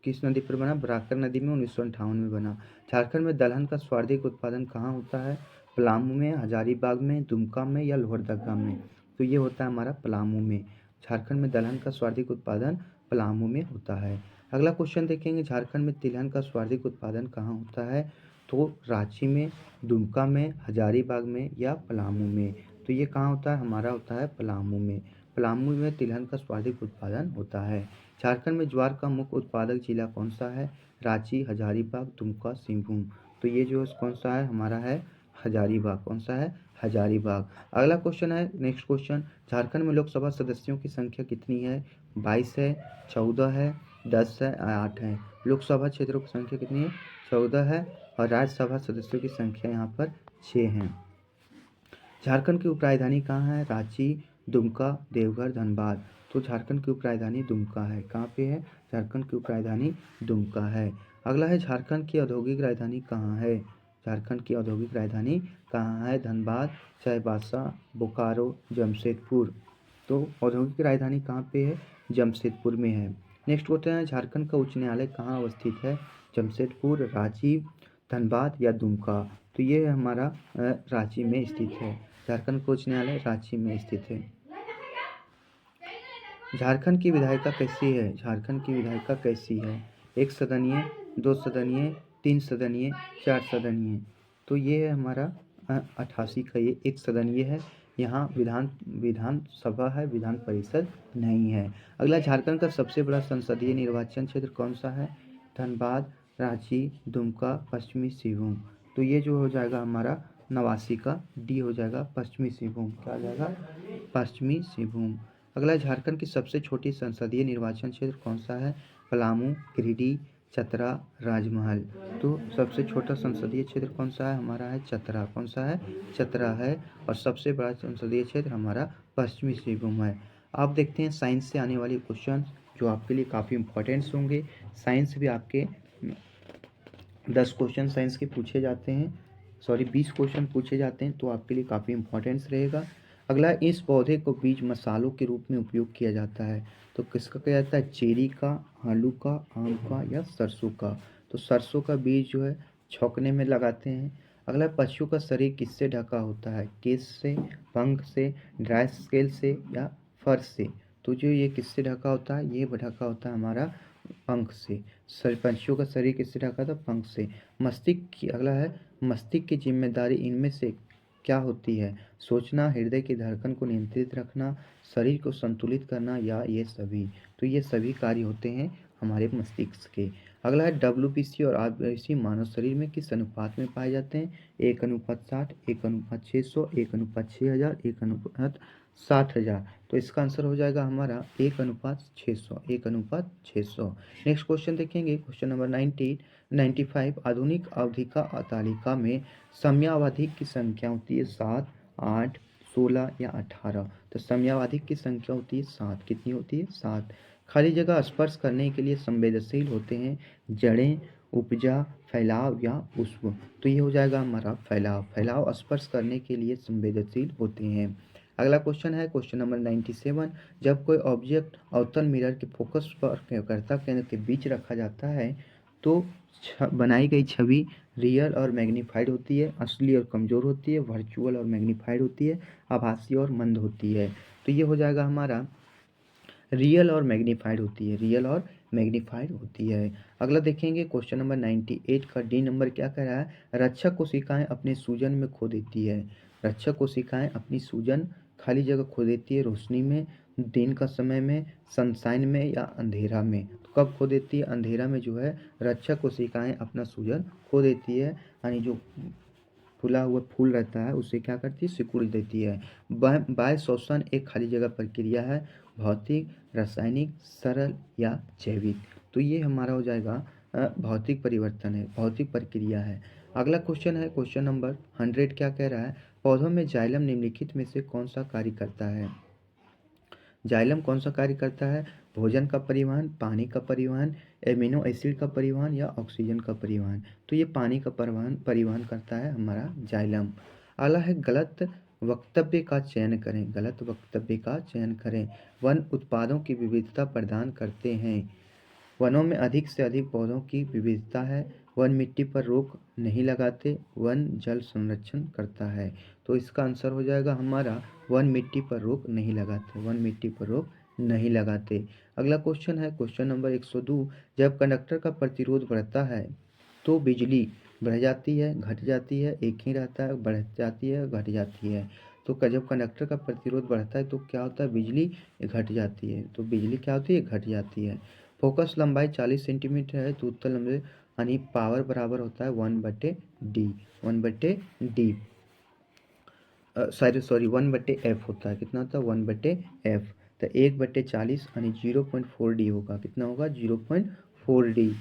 किस नदी पर बना? बराकर नदी में 1958 में बना। झारखंड में दलहन का सर्वाधिक उत्पादन कहाँ होता है? पलामू में, हजारीबाग में, दुमका में या लोहरदगा में। तो ये होता है हमारा पलामू में। झारखंड में दलहन का सर्वाधिक उत्पादन पलामू में होता है। अगला क्वेश्चन देखेंगे, झारखंड में तिलहन का सर्वाधिक उत्पादन कहाँ होता है? तो रांची में, दुमका में, हजारीबाग में या पलामू में। तो ये कहाँ होता है, हमारा होता है पलामू में। पलामू में तिलहन का सर्वाधिक उत्पादन होता है। झारखंड में ज्वार का मुख्य उत्पादक जिला कौन सा है, रांची, हजारीबाग, दुमका, सिंहभूम। तो ये जो कौन सा है, हमारा है हजारीबाग। कौन सा है, हजारीबाग। अगला क्वेश्चन है, नेक्स्ट क्वेश्चन, झारखंड में लोकसभा सदस्यों की संख्या कितनी है, 22 है, 14 है, 10 है, 8 है। लोकसभा क्षेत्रों की संख्या कितनी है, 14 है, और राज्यसभा सदस्यों की संख्या यहाँ पर 6 है। झारखंड की उपराजधानी कहाँ है, रांची, दुमका, देवघर, धनबाद। तो झारखंड की उपराजधानी दुमका है। कहाँ पे है, झारखंड की उपराजधानी दुमका है। अगला है, झारखंड की औद्योगिक राजधानी कहाँ है, झारखंड की औद्योगिक राजधानी कहाँ है, धनबाद, चाईबासा, बोकारो, जमशेदपुर। तो औद्योगिक राजधानी कहाँ पे है, जमशेदपुर में है। नेक्स्ट क्वेश्चन है, झारखंड का उच्च न्यायालय कहाँ अवस्थित है, जमशेदपुर, रांची, धनबाद या दुमका। तो ये हमारा रांची में स्थित है। झारखंड का उच्च न्यायालय रांची में स्थित है। झारखंड की विधायिका कैसी है, झारखंड की विधायिका कैसी है, 1 सदनीय, 2 सदनीय, 3 सदनीय, 4 सदनीय। तो ये है हमारा 88 का ये 1 सदनीय है। यहाँ विधानसभा है, विधान परिषद नहीं है। अगला, झारखंड का सबसे बड़ा संसदीय निर्वाचन क्षेत्र कौन सा है, धनबाद, रांची, दुमका, पश्चिमी सिंहभूम। तो ये जो हो जाएगा हमारा 89 का डी हो जाएगा, पश्चिमी सिंहभूम। क्या आ जाएगा, पश्चिमी सिंहभूम। अगला, झारखंड की सबसे छोटी संसदीय निर्वाचन क्षेत्र कौन सा है, पलामू, गिरिडीह, चतरा, राजमहल। तो सबसे छोटा संसदीय क्षेत्र कौन सा है, हमारा है चतरा। कौन सा है, चतरा है। और सबसे बड़ा संसदीय क्षेत्र हमारा पश्चिमी सिंहभूम है। आप देखते हैं साइंस से आने वाले क्वेश्चन जो आपके लिए काफ़ी इंपॉर्टेंट्स होंगे। साइंस भी आपके 10 क्वेश्चन साइंस के पूछे जाते हैं, 20 क्वेश्चन पूछे जाते हैं, तो आपके लिए काफ़ी इंपॉर्टेंस रहेगा। अगला, इस पौधे को बीज मसालों के रूप में उपयोग किया जाता है। तो किसका किया जाता है, चेरी का, आलू का, आम का या सरसों का। तो सरसों का बीज जो है छौंकने में लगाते हैं। अगला, पशु का शरीर किससे ढका होता है, केश से, पंख से, ड्राई स्केल से या फर से। तो जो ये किससे ढका होता है, ये ढका होता है हमारा पंख से। पंछियों का शरीर किससे ढका था, पंख से। मस्तिष्क की, अगला है, मस्तिष्क की जिम्मेदारी इनमें से क्या होती है, सोचना, हृदय की धड़कन को नियंत्रित रखना, शरीर को संतुलित करना या ये सभी। तो ये सभी कार्य होते हैं हमारे मस्तिष्क के। अगला है, WBC और RBC मानव शरीर में किस अनुपात में पाए जाते हैं, 1:60, 1:600, 1:6000, 1:60,000। तो इसका आंसर हो जाएगा हमारा 1:600, 1:600। नेक्स्ट क्वेश्चन देखेंगे, क्वेश्चन नंबर 95। आधुनिक अवधिका तालिका में समयावधि की संख्या होती है 7, 8, 16 या 18। तो समयावधि की संख्या होती है 7। कितनी होती है, 7। खाली जगह स्पर्श करने के लिए संवेदनशील होते हैं, जड़ें, उपजा, फैलाव या पुष्प। तो ये हो जाएगा हमारा फैलाव। फैलाव स्पर्श करने के लिए संवेदनशील होते हैं। अगला क्वेश्चन है, क्वेश्चन नंबर 97। जब कोई ऑब्जेक्ट अवतल मिरर के फोकस पर कर्ता केंद्र के बीच रखा जाता है तो बनाई गई छवि रियल और मैग्नीफाइड होती है, असली और कमज़ोर होती है, वर्चुअल और मैग्नीफाइड होती है, आभासी और मंद होती है। तो ये हो जाएगा हमारा रियल और मैग्नीफाइड होती है, रियल और मैग्नीफाइड होती है। अगला देखेंगे, क्वेश्चन नंबर 98 का डी नंबर क्या कह रहा है, रक्षक कोशिकाएं अपने सूजन में खो देती है। रक्षक कोशिकाएं अपनी सूजन खाली जगह खो देती है, रोशनी में, दिन का समय में, सनशाइन में या अंधेरा में। तो कब खो देती है, अंधेरा में जो है रक्षक कोशिकाएं अपना सूजन खो देती है, यानी जो फूला हुआ फूल रहता है उसे क्या करती है, सिकुड़ देती है। बाह्य श्वसन एक खाली जगह प्रक्रिया है, भौतिक, रासायनिक, सरल या जैविक। तो ये हमारा हो जाएगा भौतिक परिवर्तन है, भौतिक प्रक्रिया है। अगला क्वेश्चन है, क्वेश्चन नंबर 100 क्या कह रहा है, पौधों में जाइलम निम्नलिखित में से कौन सा कार्य करता है। जाइलम कौन सा कार्य करता है, भोजन का परिवहन, पानी का परिवहन, एमिनो एसिड का परिवहन या ऑक्सीजन का परिवहन। तो ये पानी का परिवहन करता है हमारा जाइलम। अगला है, गलत वक्तव्य का चयन करें, गलत वक्तव्य का चयन करें। वन उत्पादों की विविधता प्रदान करते हैं, वनों में अधिक से अधिक पौधों की विविधता है, वन मिट्टी पर रोक नहीं लगाते, वन जल संरक्षण करता है। तो इसका आंसर हो जाएगा हमारा वन मिट्टी पर रोक नहीं लगाते, वन मिट्टी पर रोक नहीं लगाते। अगला क्वेश्चन है, क्वेश्चन नंबर 102। जब कंडक्टर का प्रतिरोध बढ़ता है तो बिजली बढ़ जाती है, घट जाती है, एक ही रहता है, बढ़ जाती है, घट जाती है। तो जब कंडक्टर का प्रतिरोध बढ़ता है तो क्या होता है, बिजली घट जाती है। तो बिजली क्या होती है, घट जाती है। फोकस लंबाई 40 सेंटीमीटर है तो उत्तल लंबाई यानी पावर बराबर होता है 1/d, 1/d सॉरी 1/f होता है। कितना होता है, 1/f। तो 1/40 यानी 0.4d होगा। कितना होगा, 0.4d।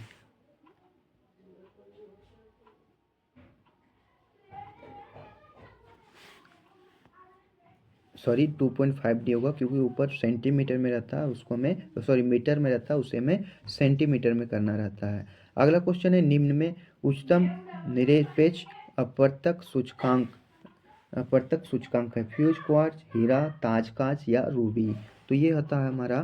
सॉरी 2.5d होगा, क्योंकि ऊपर सेंटीमीटर में रहता है, उसको हमें सॉरी मीटर में रहता है, उसे हमें सेंटीमीटर में करना रहता है। अगला क्वेश्चन है, निम्न में उच्चतम निरपेक्ष अपवर्तक सूचकांक है, फ्यूज क्वार्ट्ज, हीरा, ताज कांच या रूबी। तो ये होता है हमारा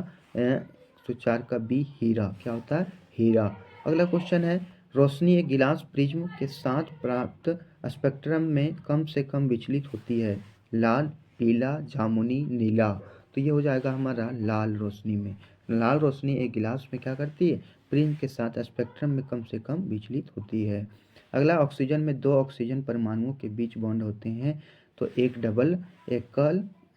सूचकांक का बी, हीरा। क्या होता है, हीरा। अगला क्वेश्चन है, रोशनी एक गिलास प्रिज्म के साथ प्राप्त स्पेक्ट्रम में कम से कम विचलित होती है, लाल, पीला, जामुनी, नीला। तो ये हो जाएगा हमारा लाल रोशनी में। लाल रोशनी एक गिलास में क्या करती है, प्रिज्म के साथ स्पेक्ट्रम में कम से कम विचलित होती है। अगला, ऑक्सीजन में 2 ऑक्सीजन परमाणुओं के बीच बॉन्ड होते हैं, तो एक डबल, एक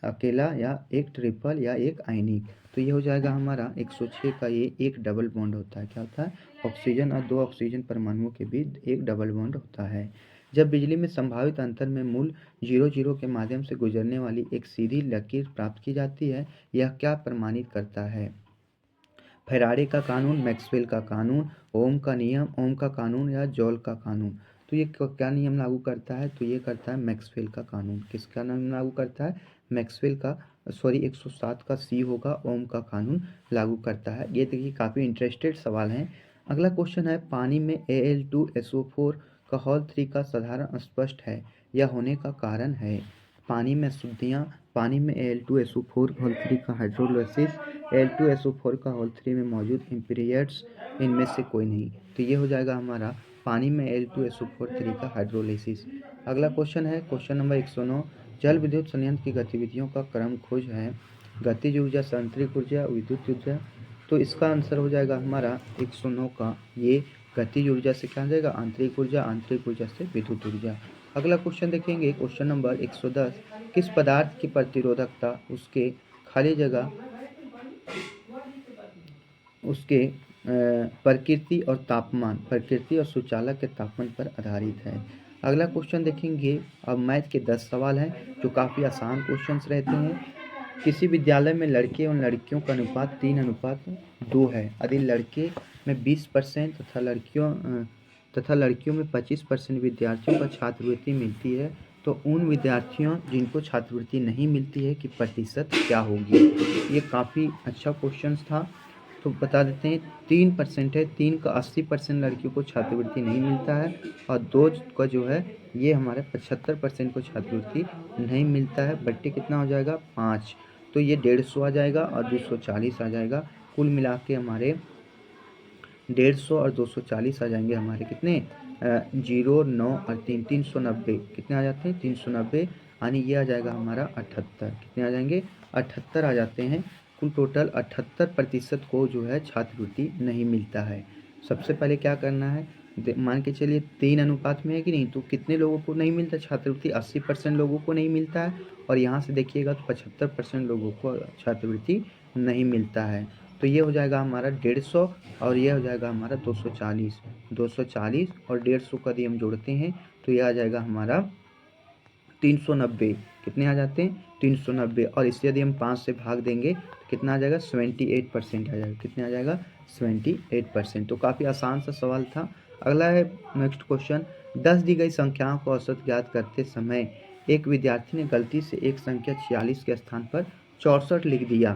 अकेला या एक ट्रिपल या एक आयनिक। तो ये हो जाएगा हमारा 106 का ये एक डबल बॉन्ड होता है। क्या होता है, ऑक्सीजन और 2 ऑक्सीजन परमाणुओं के बीच एक डबल बॉन्ड होता है। जब बिजली में संभावित अंतर में मूल 0 के माध्यम से गुजरने वाली एक सीधी लकीर प्राप्त की जाती है, यह क्या प्रमाणित करता है, फैराडे का कानून, मैक्सवेल का कानून, ओम का नियम, ओम का कानून या जॉल का कानून। तो ये क्या नियम लागू करता है, तो ये करता है मैक्सवेल का कानून। किसका नियम लागू करता है, मैक्सवेल का, सॉरी 107 का सी होगा, ओम का कानून लागू करता है। ये देखिए काफ़ी इंटरेस्टेड सवाल हैं। अगला क्वेश्चन है, पानी में Al2SO4 का हॉल 3 का साधारण स्पष्ट है, यह होने का कारण है, पानी में शुद्धियाँ, पानी में Al2SO4 होल 3 का हाइड्रोलाइसिस, Al2SO4 का होल 3 में मौजूद इम्पीरियड्स, इनमें से कोई नहीं। तो ये हो जाएगा हमारा पानी में Al2SO4 3 का हाइड्रोलाइसिस। अगला क्वेश्चन है, क्वेश्चन नंबर 109, जल विद्युत संयंत्र की गतिविधियों का क्रम खोज है, गतिज ऊर्जा, आंतरिक ऊर्जा, विद्युत ऊर्जा। तो इसका आंसर हो जाएगा हमारा 109 का ये गतिज ऊर्जा से क्या हो जाएगा, आंतरिक ऊर्जा, आंतरिक ऊर्जा से विद्युत ऊर्जा। अगला क्वेश्चन देखेंगे, क्वेश्चन नंबर 110, किस पदार्थ की प्रतिरोधकता उसके खाली जगह, उसके प्रकृति और तापमान, प्रकृति और सुचालक के तापमान पर आधारित है। अगला क्वेश्चन देखेंगे, अब मैथ के 10 सवाल हैं जो काफ़ी आसान क्वेश्चंस रहते हैं। किसी विद्यालय में लड़के और लड़कियों का अनुपात 3:2 है, यदि लड़के में 20% तथा लड़कियों में 25% विद्यार्थियों को छात्रवृत्ति मिलती है, तो उन विद्यार्थियों जिनको छात्रवृत्ति नहीं मिलती है की प्रतिशत क्या होगी। ये काफ़ी अच्छा क्वेश्चन था। तो बता देते हैं, 3% है, 3 का 80% लड़कियों को छात्रवृत्ति नहीं मिलता है, और 2 का जो है ये हमारे 75% को छात्रवृत्ति नहीं मिलता है। बट्टे कितना हो जाएगा, 5। तो ये 150 आ जाएगा और 240 आ जाएगा। कुल मिला के हमारे 150 और 240 आ जाएंगे हमारे कितने, 0, 9 और 3, 390। कितने आ जाते हैं, 390, यानी ये आ जाएगा हमारा 78। कितने आ जाएंगे, 78 आ जाते हैं। कुल टोटल 78% को जो है छात्रवृत्ति नहीं मिलता है। सबसे पहले क्या करना है, मान के चलिए 3 अनुपात में है कि नहीं, तो कितने लोगों को नहीं मिलता छात्रवृत्ति, 80% लोगों को नहीं मिलता है, और यहाँ से देखिएगा तो 75% लोगों को छात्रवृत्ति नहीं मिलता है। तो ये हो जाएगा हमारा 150 और ये हो जाएगा हमारा 240। 240 और 150 का यदि हम जोड़ते हैं तो ये आ जाएगा हमारा 390। कितने आ जाते हैं, 390, और इससे यदि हम 5 से भाग देंगे तो कितना आ जाएगा, 78% आ जाएगा। कितने आ जाएगा, 78%। तो काफ़ी आसान सा सवाल था। अगला है नेक्स्ट क्वेश्चन, 10 दी गई संख्याओं को औसत ज्ञात करते समय एक विद्यार्थी ने गलती से एक संख्या 46 के स्थान पर 64 लिख दिया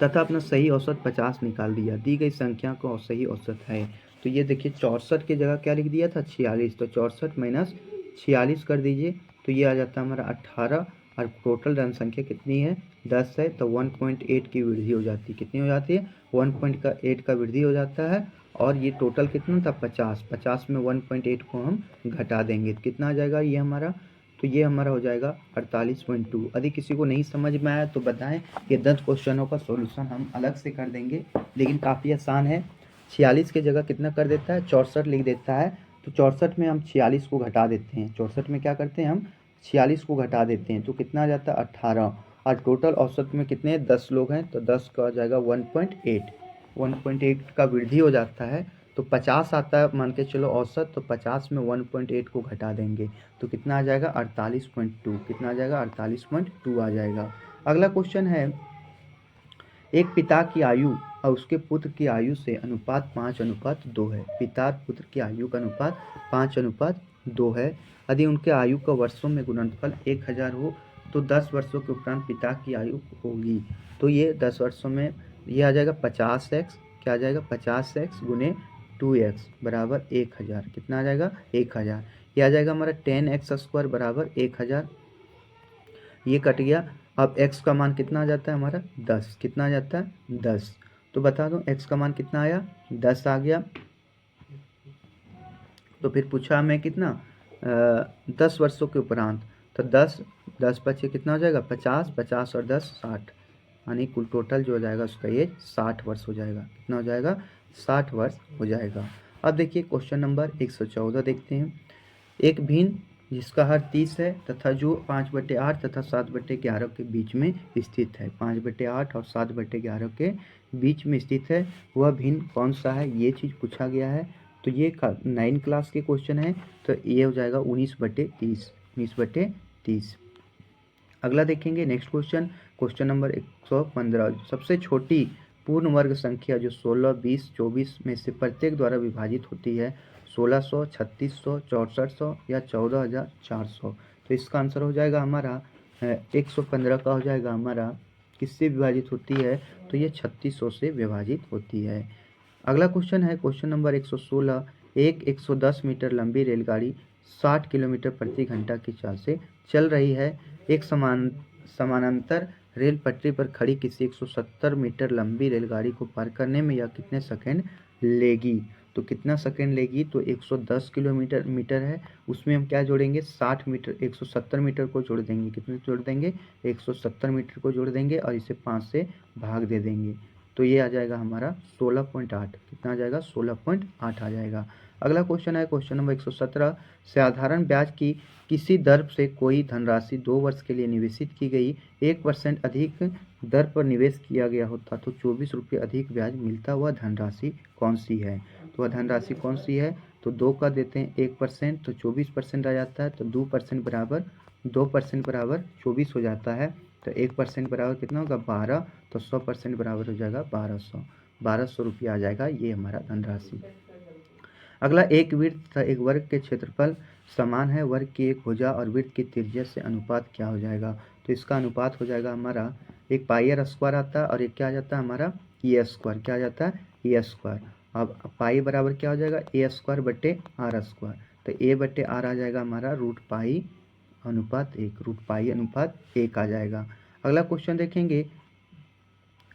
तथा अपना सही औसत 50 निकाल दिया। दी गई संख्या को सही औसत है। तो ये देखिए 64 की जगह क्या लिख दिया था, 46। तो 64 माइनस 46 कर दीजिए तो ये आ जाता है हमारा 18, और टोटल जनसंख्या कितनी है, 10 है, तो 1.8 की वृद्धि हो जाती है। कितनी हो जाती है, 1.8 का वृद्धि हो जाता है। और ये टोटल कितना था, 50। 50 में 1.8 को हम घटा देंगे तो कितना आ जाएगा ये हमारा, तो ये हमारा हो जाएगा 48.2। यदि किसी को नहीं समझ में आया तो बताएं, ये 10 क्वेश्चनों का सॉल्यूशन हम अलग से कर देंगे, लेकिन काफ़ी आसान है। 46 की जगह कितना कर देता है, 64 लिख देता है। तो 64 में हम 46 को घटा देते हैं। 64 में क्या करते हैं हम 46 को घटा देते हैं तो कितना आ जाता है 18। और टोटल औसत में कितने 10 लोग हैं तो 10 का आ जाएगा 1.8 का वृद्धि हो जाता है। तो 50 आता है मान के चलो औसत, तो 50 में 1.8 को घटा देंगे तो कितना आ जाएगा 48.2। कितना आ जाएगा 48.2 आ जाएगा। अगला क्वेश्चन है, एक पिता की आयु और उसके पुत्र की आयु से अनुपात 5:2 है। पिता और पुत्र की आयु का अनुपात 5:2 है। यदि उनके आयु का वर्षों में गुणनफल 1000 हो तो 10 वर्षों के उपरांत पिता की आयु होगी। तो ये 10 वर्षों में ये आ जाएगा 50x। क्या आ जाएगा 50x गुने 2x बराबर 1000। कितना आ जाएगा 1000। ये आ जाएगा हमारा 10x² बराबर 1000। ये कट गया। अब x का मान कितना आ जाता है हमारा 10। कितना आ जाता है 10। तो बता दो x का मान कितना आया 10 आ गया। तो फिर पूछा हमें कितना 10 वर्षों के उपरांत, तो 10 बचे कितना हो जाएगा 50, 50 और 10 60, यानी कुल टोटल जो हो जाएगा उसका ये 60 वर्ष हो जाएगा। कितना हो जाएगा 60 वर्ष हो जाएगा। अब देखिए क्वेश्चन नंबर 114 देखते हैं। एक भिन्न जिसका हर 30 है तथा जो 5/8 तथा 7/11 के बीच में स्थित है। 5/8 और 7/11 के बीच में स्थित है वह भिन्न कौन सा है, ये चीज़ पूछा गया है। तो ये 9 क्लास के क्वेश्चन है, तो ये हो जाएगा 19/30। 19/30। अगला देखेंगे नेक्स्ट क्वेश्चन, क्वेश्चन नंबर 115। सबसे छोटी पूर्ण वर्ग संख्या जो 16, 20, 24 में से प्रत्येक द्वारा विभाजित होती है 1600, 3600, 6400 या 14400। तो इसका आंसर हो जाएगा हमारा 115 का हो जाएगा हमारा किससे विभाजित होती है, तो ये 3600 से विभाजित होती है। अगला क्वेश्चन है क्वेश्चन नंबर 116। एक 110 मीटर लंबी रेलगाड़ी 60 किलोमीटर प्रति घंटा की चाल से चल रही है। एक समानांतर रेल पटरी पर खड़ी किसी 170 मीटर लंबी रेलगाड़ी को पार करने में यह कितने सेकंड लेगी। तो कितना सेकंड लेगी, तो 110 किलोमीटर है, उसमें हम क्या जोड़ेंगे 60 मीटर, 170 मीटर को जोड़ देंगे। कितने जोड़ देंगे 170 मीटर को जोड़ देंगे और इसे 5 से भाग दे देंगे। तो ये आ जाएगा हमारा 16.8। कितना आ जाएगा 16.8 आ जाएगा। अगला क्वेश्चन है क्वेश्चन नंबर 117। साधारण ब्याज की किसी दर से कोई धनराशि 2 वर्ष के लिए निवेशित की गई, 1% अधिक दर पर निवेश किया गया होता तो 24 रुपये अधिक ब्याज मिलता, वह धनराशि कौन सी है। तो वह धनराशि कौन सी है, तो 2 का देते हैं 1% तो 24% आ जाता है। तो 2% बराबर 2% बराबर 24 हो जाता है। तो 1% बराबर कितना होगा 12। तो 100% बराबर हो जाएगा 1200 रुपया आ जाएगा ये हमारा धनराशि। अगला, एक वृत्त तथा एक वर्ग के क्षेत्रफल समान है, वर्ग की एक भुजा और वृत्त की त्रिज्या से अनुपात क्या हो जाएगा। तो इसका अनुपात हो जाएगा हमारा एक पाई आर स्क्वायर आता है और एक क्या आ जाता है हमारा ए स्क्वायर। क्या आ जाता है ए स्क्वायर। अब पाई बराबर क्या हो जाएगा ए स्क्वायर बटे आर स्क्वायर। तो ए बटे आर आ जाएगा हमारा रूट पाई अनुपात 1। रूट पाई अनुपात 1 आ जाएगा। अगला क्वेश्चन देखेंगे,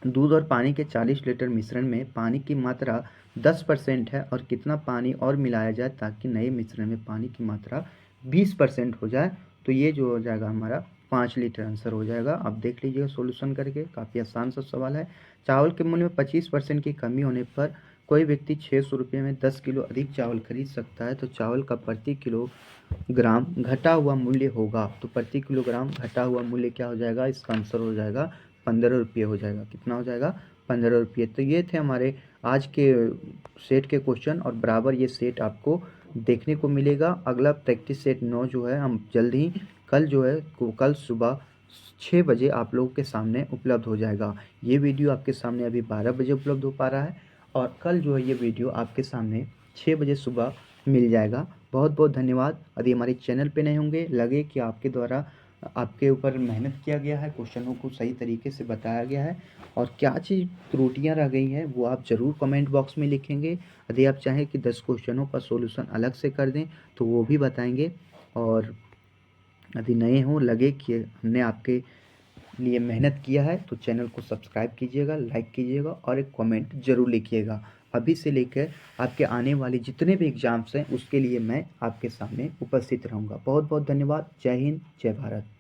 दूध और पानी के 40 लीटर मिश्रण में पानी की मात्रा 10% है और कितना पानी और मिलाया जाए ताकि नए मिश्रण में पानी की मात्रा 20% हो जाए। तो ये जो हो जाएगा हमारा 5 लीटर आंसर हो जाएगा। आप देख लीजिएगा सॉल्यूशन करके, काफ़ी आसान सा सवाल है। चावल के मूल्य में 25% की कमी होने पर कोई व्यक्ति 600 रुपये में 10 किलो अधिक चावल खरीद सकता है, तो चावल का प्रति किलोग्राम घटा हुआ मूल्य होगा। तो प्रति किलोग्राम घटा हुआ मूल्य क्या हो जाएगा, इसका आंसर हो जाएगा 15 रुपये हो जाएगा। कितना हो जाएगा 15 रुपये। तो ये थे हमारे आज के सेट के क्वेश्चन और बराबर ये सेट आपको देखने को मिलेगा। अगला प्रैक्टिस सेट 9 जो है हम जल्द ही कल जो है कल सुबह 6 बजे आप लोगों के सामने उपलब्ध हो जाएगा। ये वीडियो आपके सामने अभी 12 बजे उपलब्ध हो पा रहा है और कल जो है ये वीडियो आपके सामने 6 बजे सुबह मिल जाएगा। बहुत बहुत धन्यवाद। यदि हमारे चैनल पे नए होंगे, लगे कि आपके द्वारा आपके ऊपर मेहनत किया गया है, क्वेश्चनों को सही तरीके से बताया गया है और क्या चीज़ त्रुटियां रह गई हैं वो आप ज़रूर कमेंट बॉक्स में लिखेंगे। यदि आप चाहें कि 10 क्वेश्चनों का सॉल्यूशन अलग से कर दें तो वो भी बताएंगे। और यदि नए हों, लगे कि हमने आपके लिए मेहनत किया है तो चैनल को सब्सक्राइब कीजिएगा, लाइक कीजिएगा और एक कमेंट ज़रूर लिखिएगा। अभी से लेकर आपके आने वाले जितने भी एग्ज़ाम्स हैं उसके लिए मैं आपके सामने उपस्थित रहूँगा। बहुत बहुत धन्यवाद। जय हिंद, जय भारत।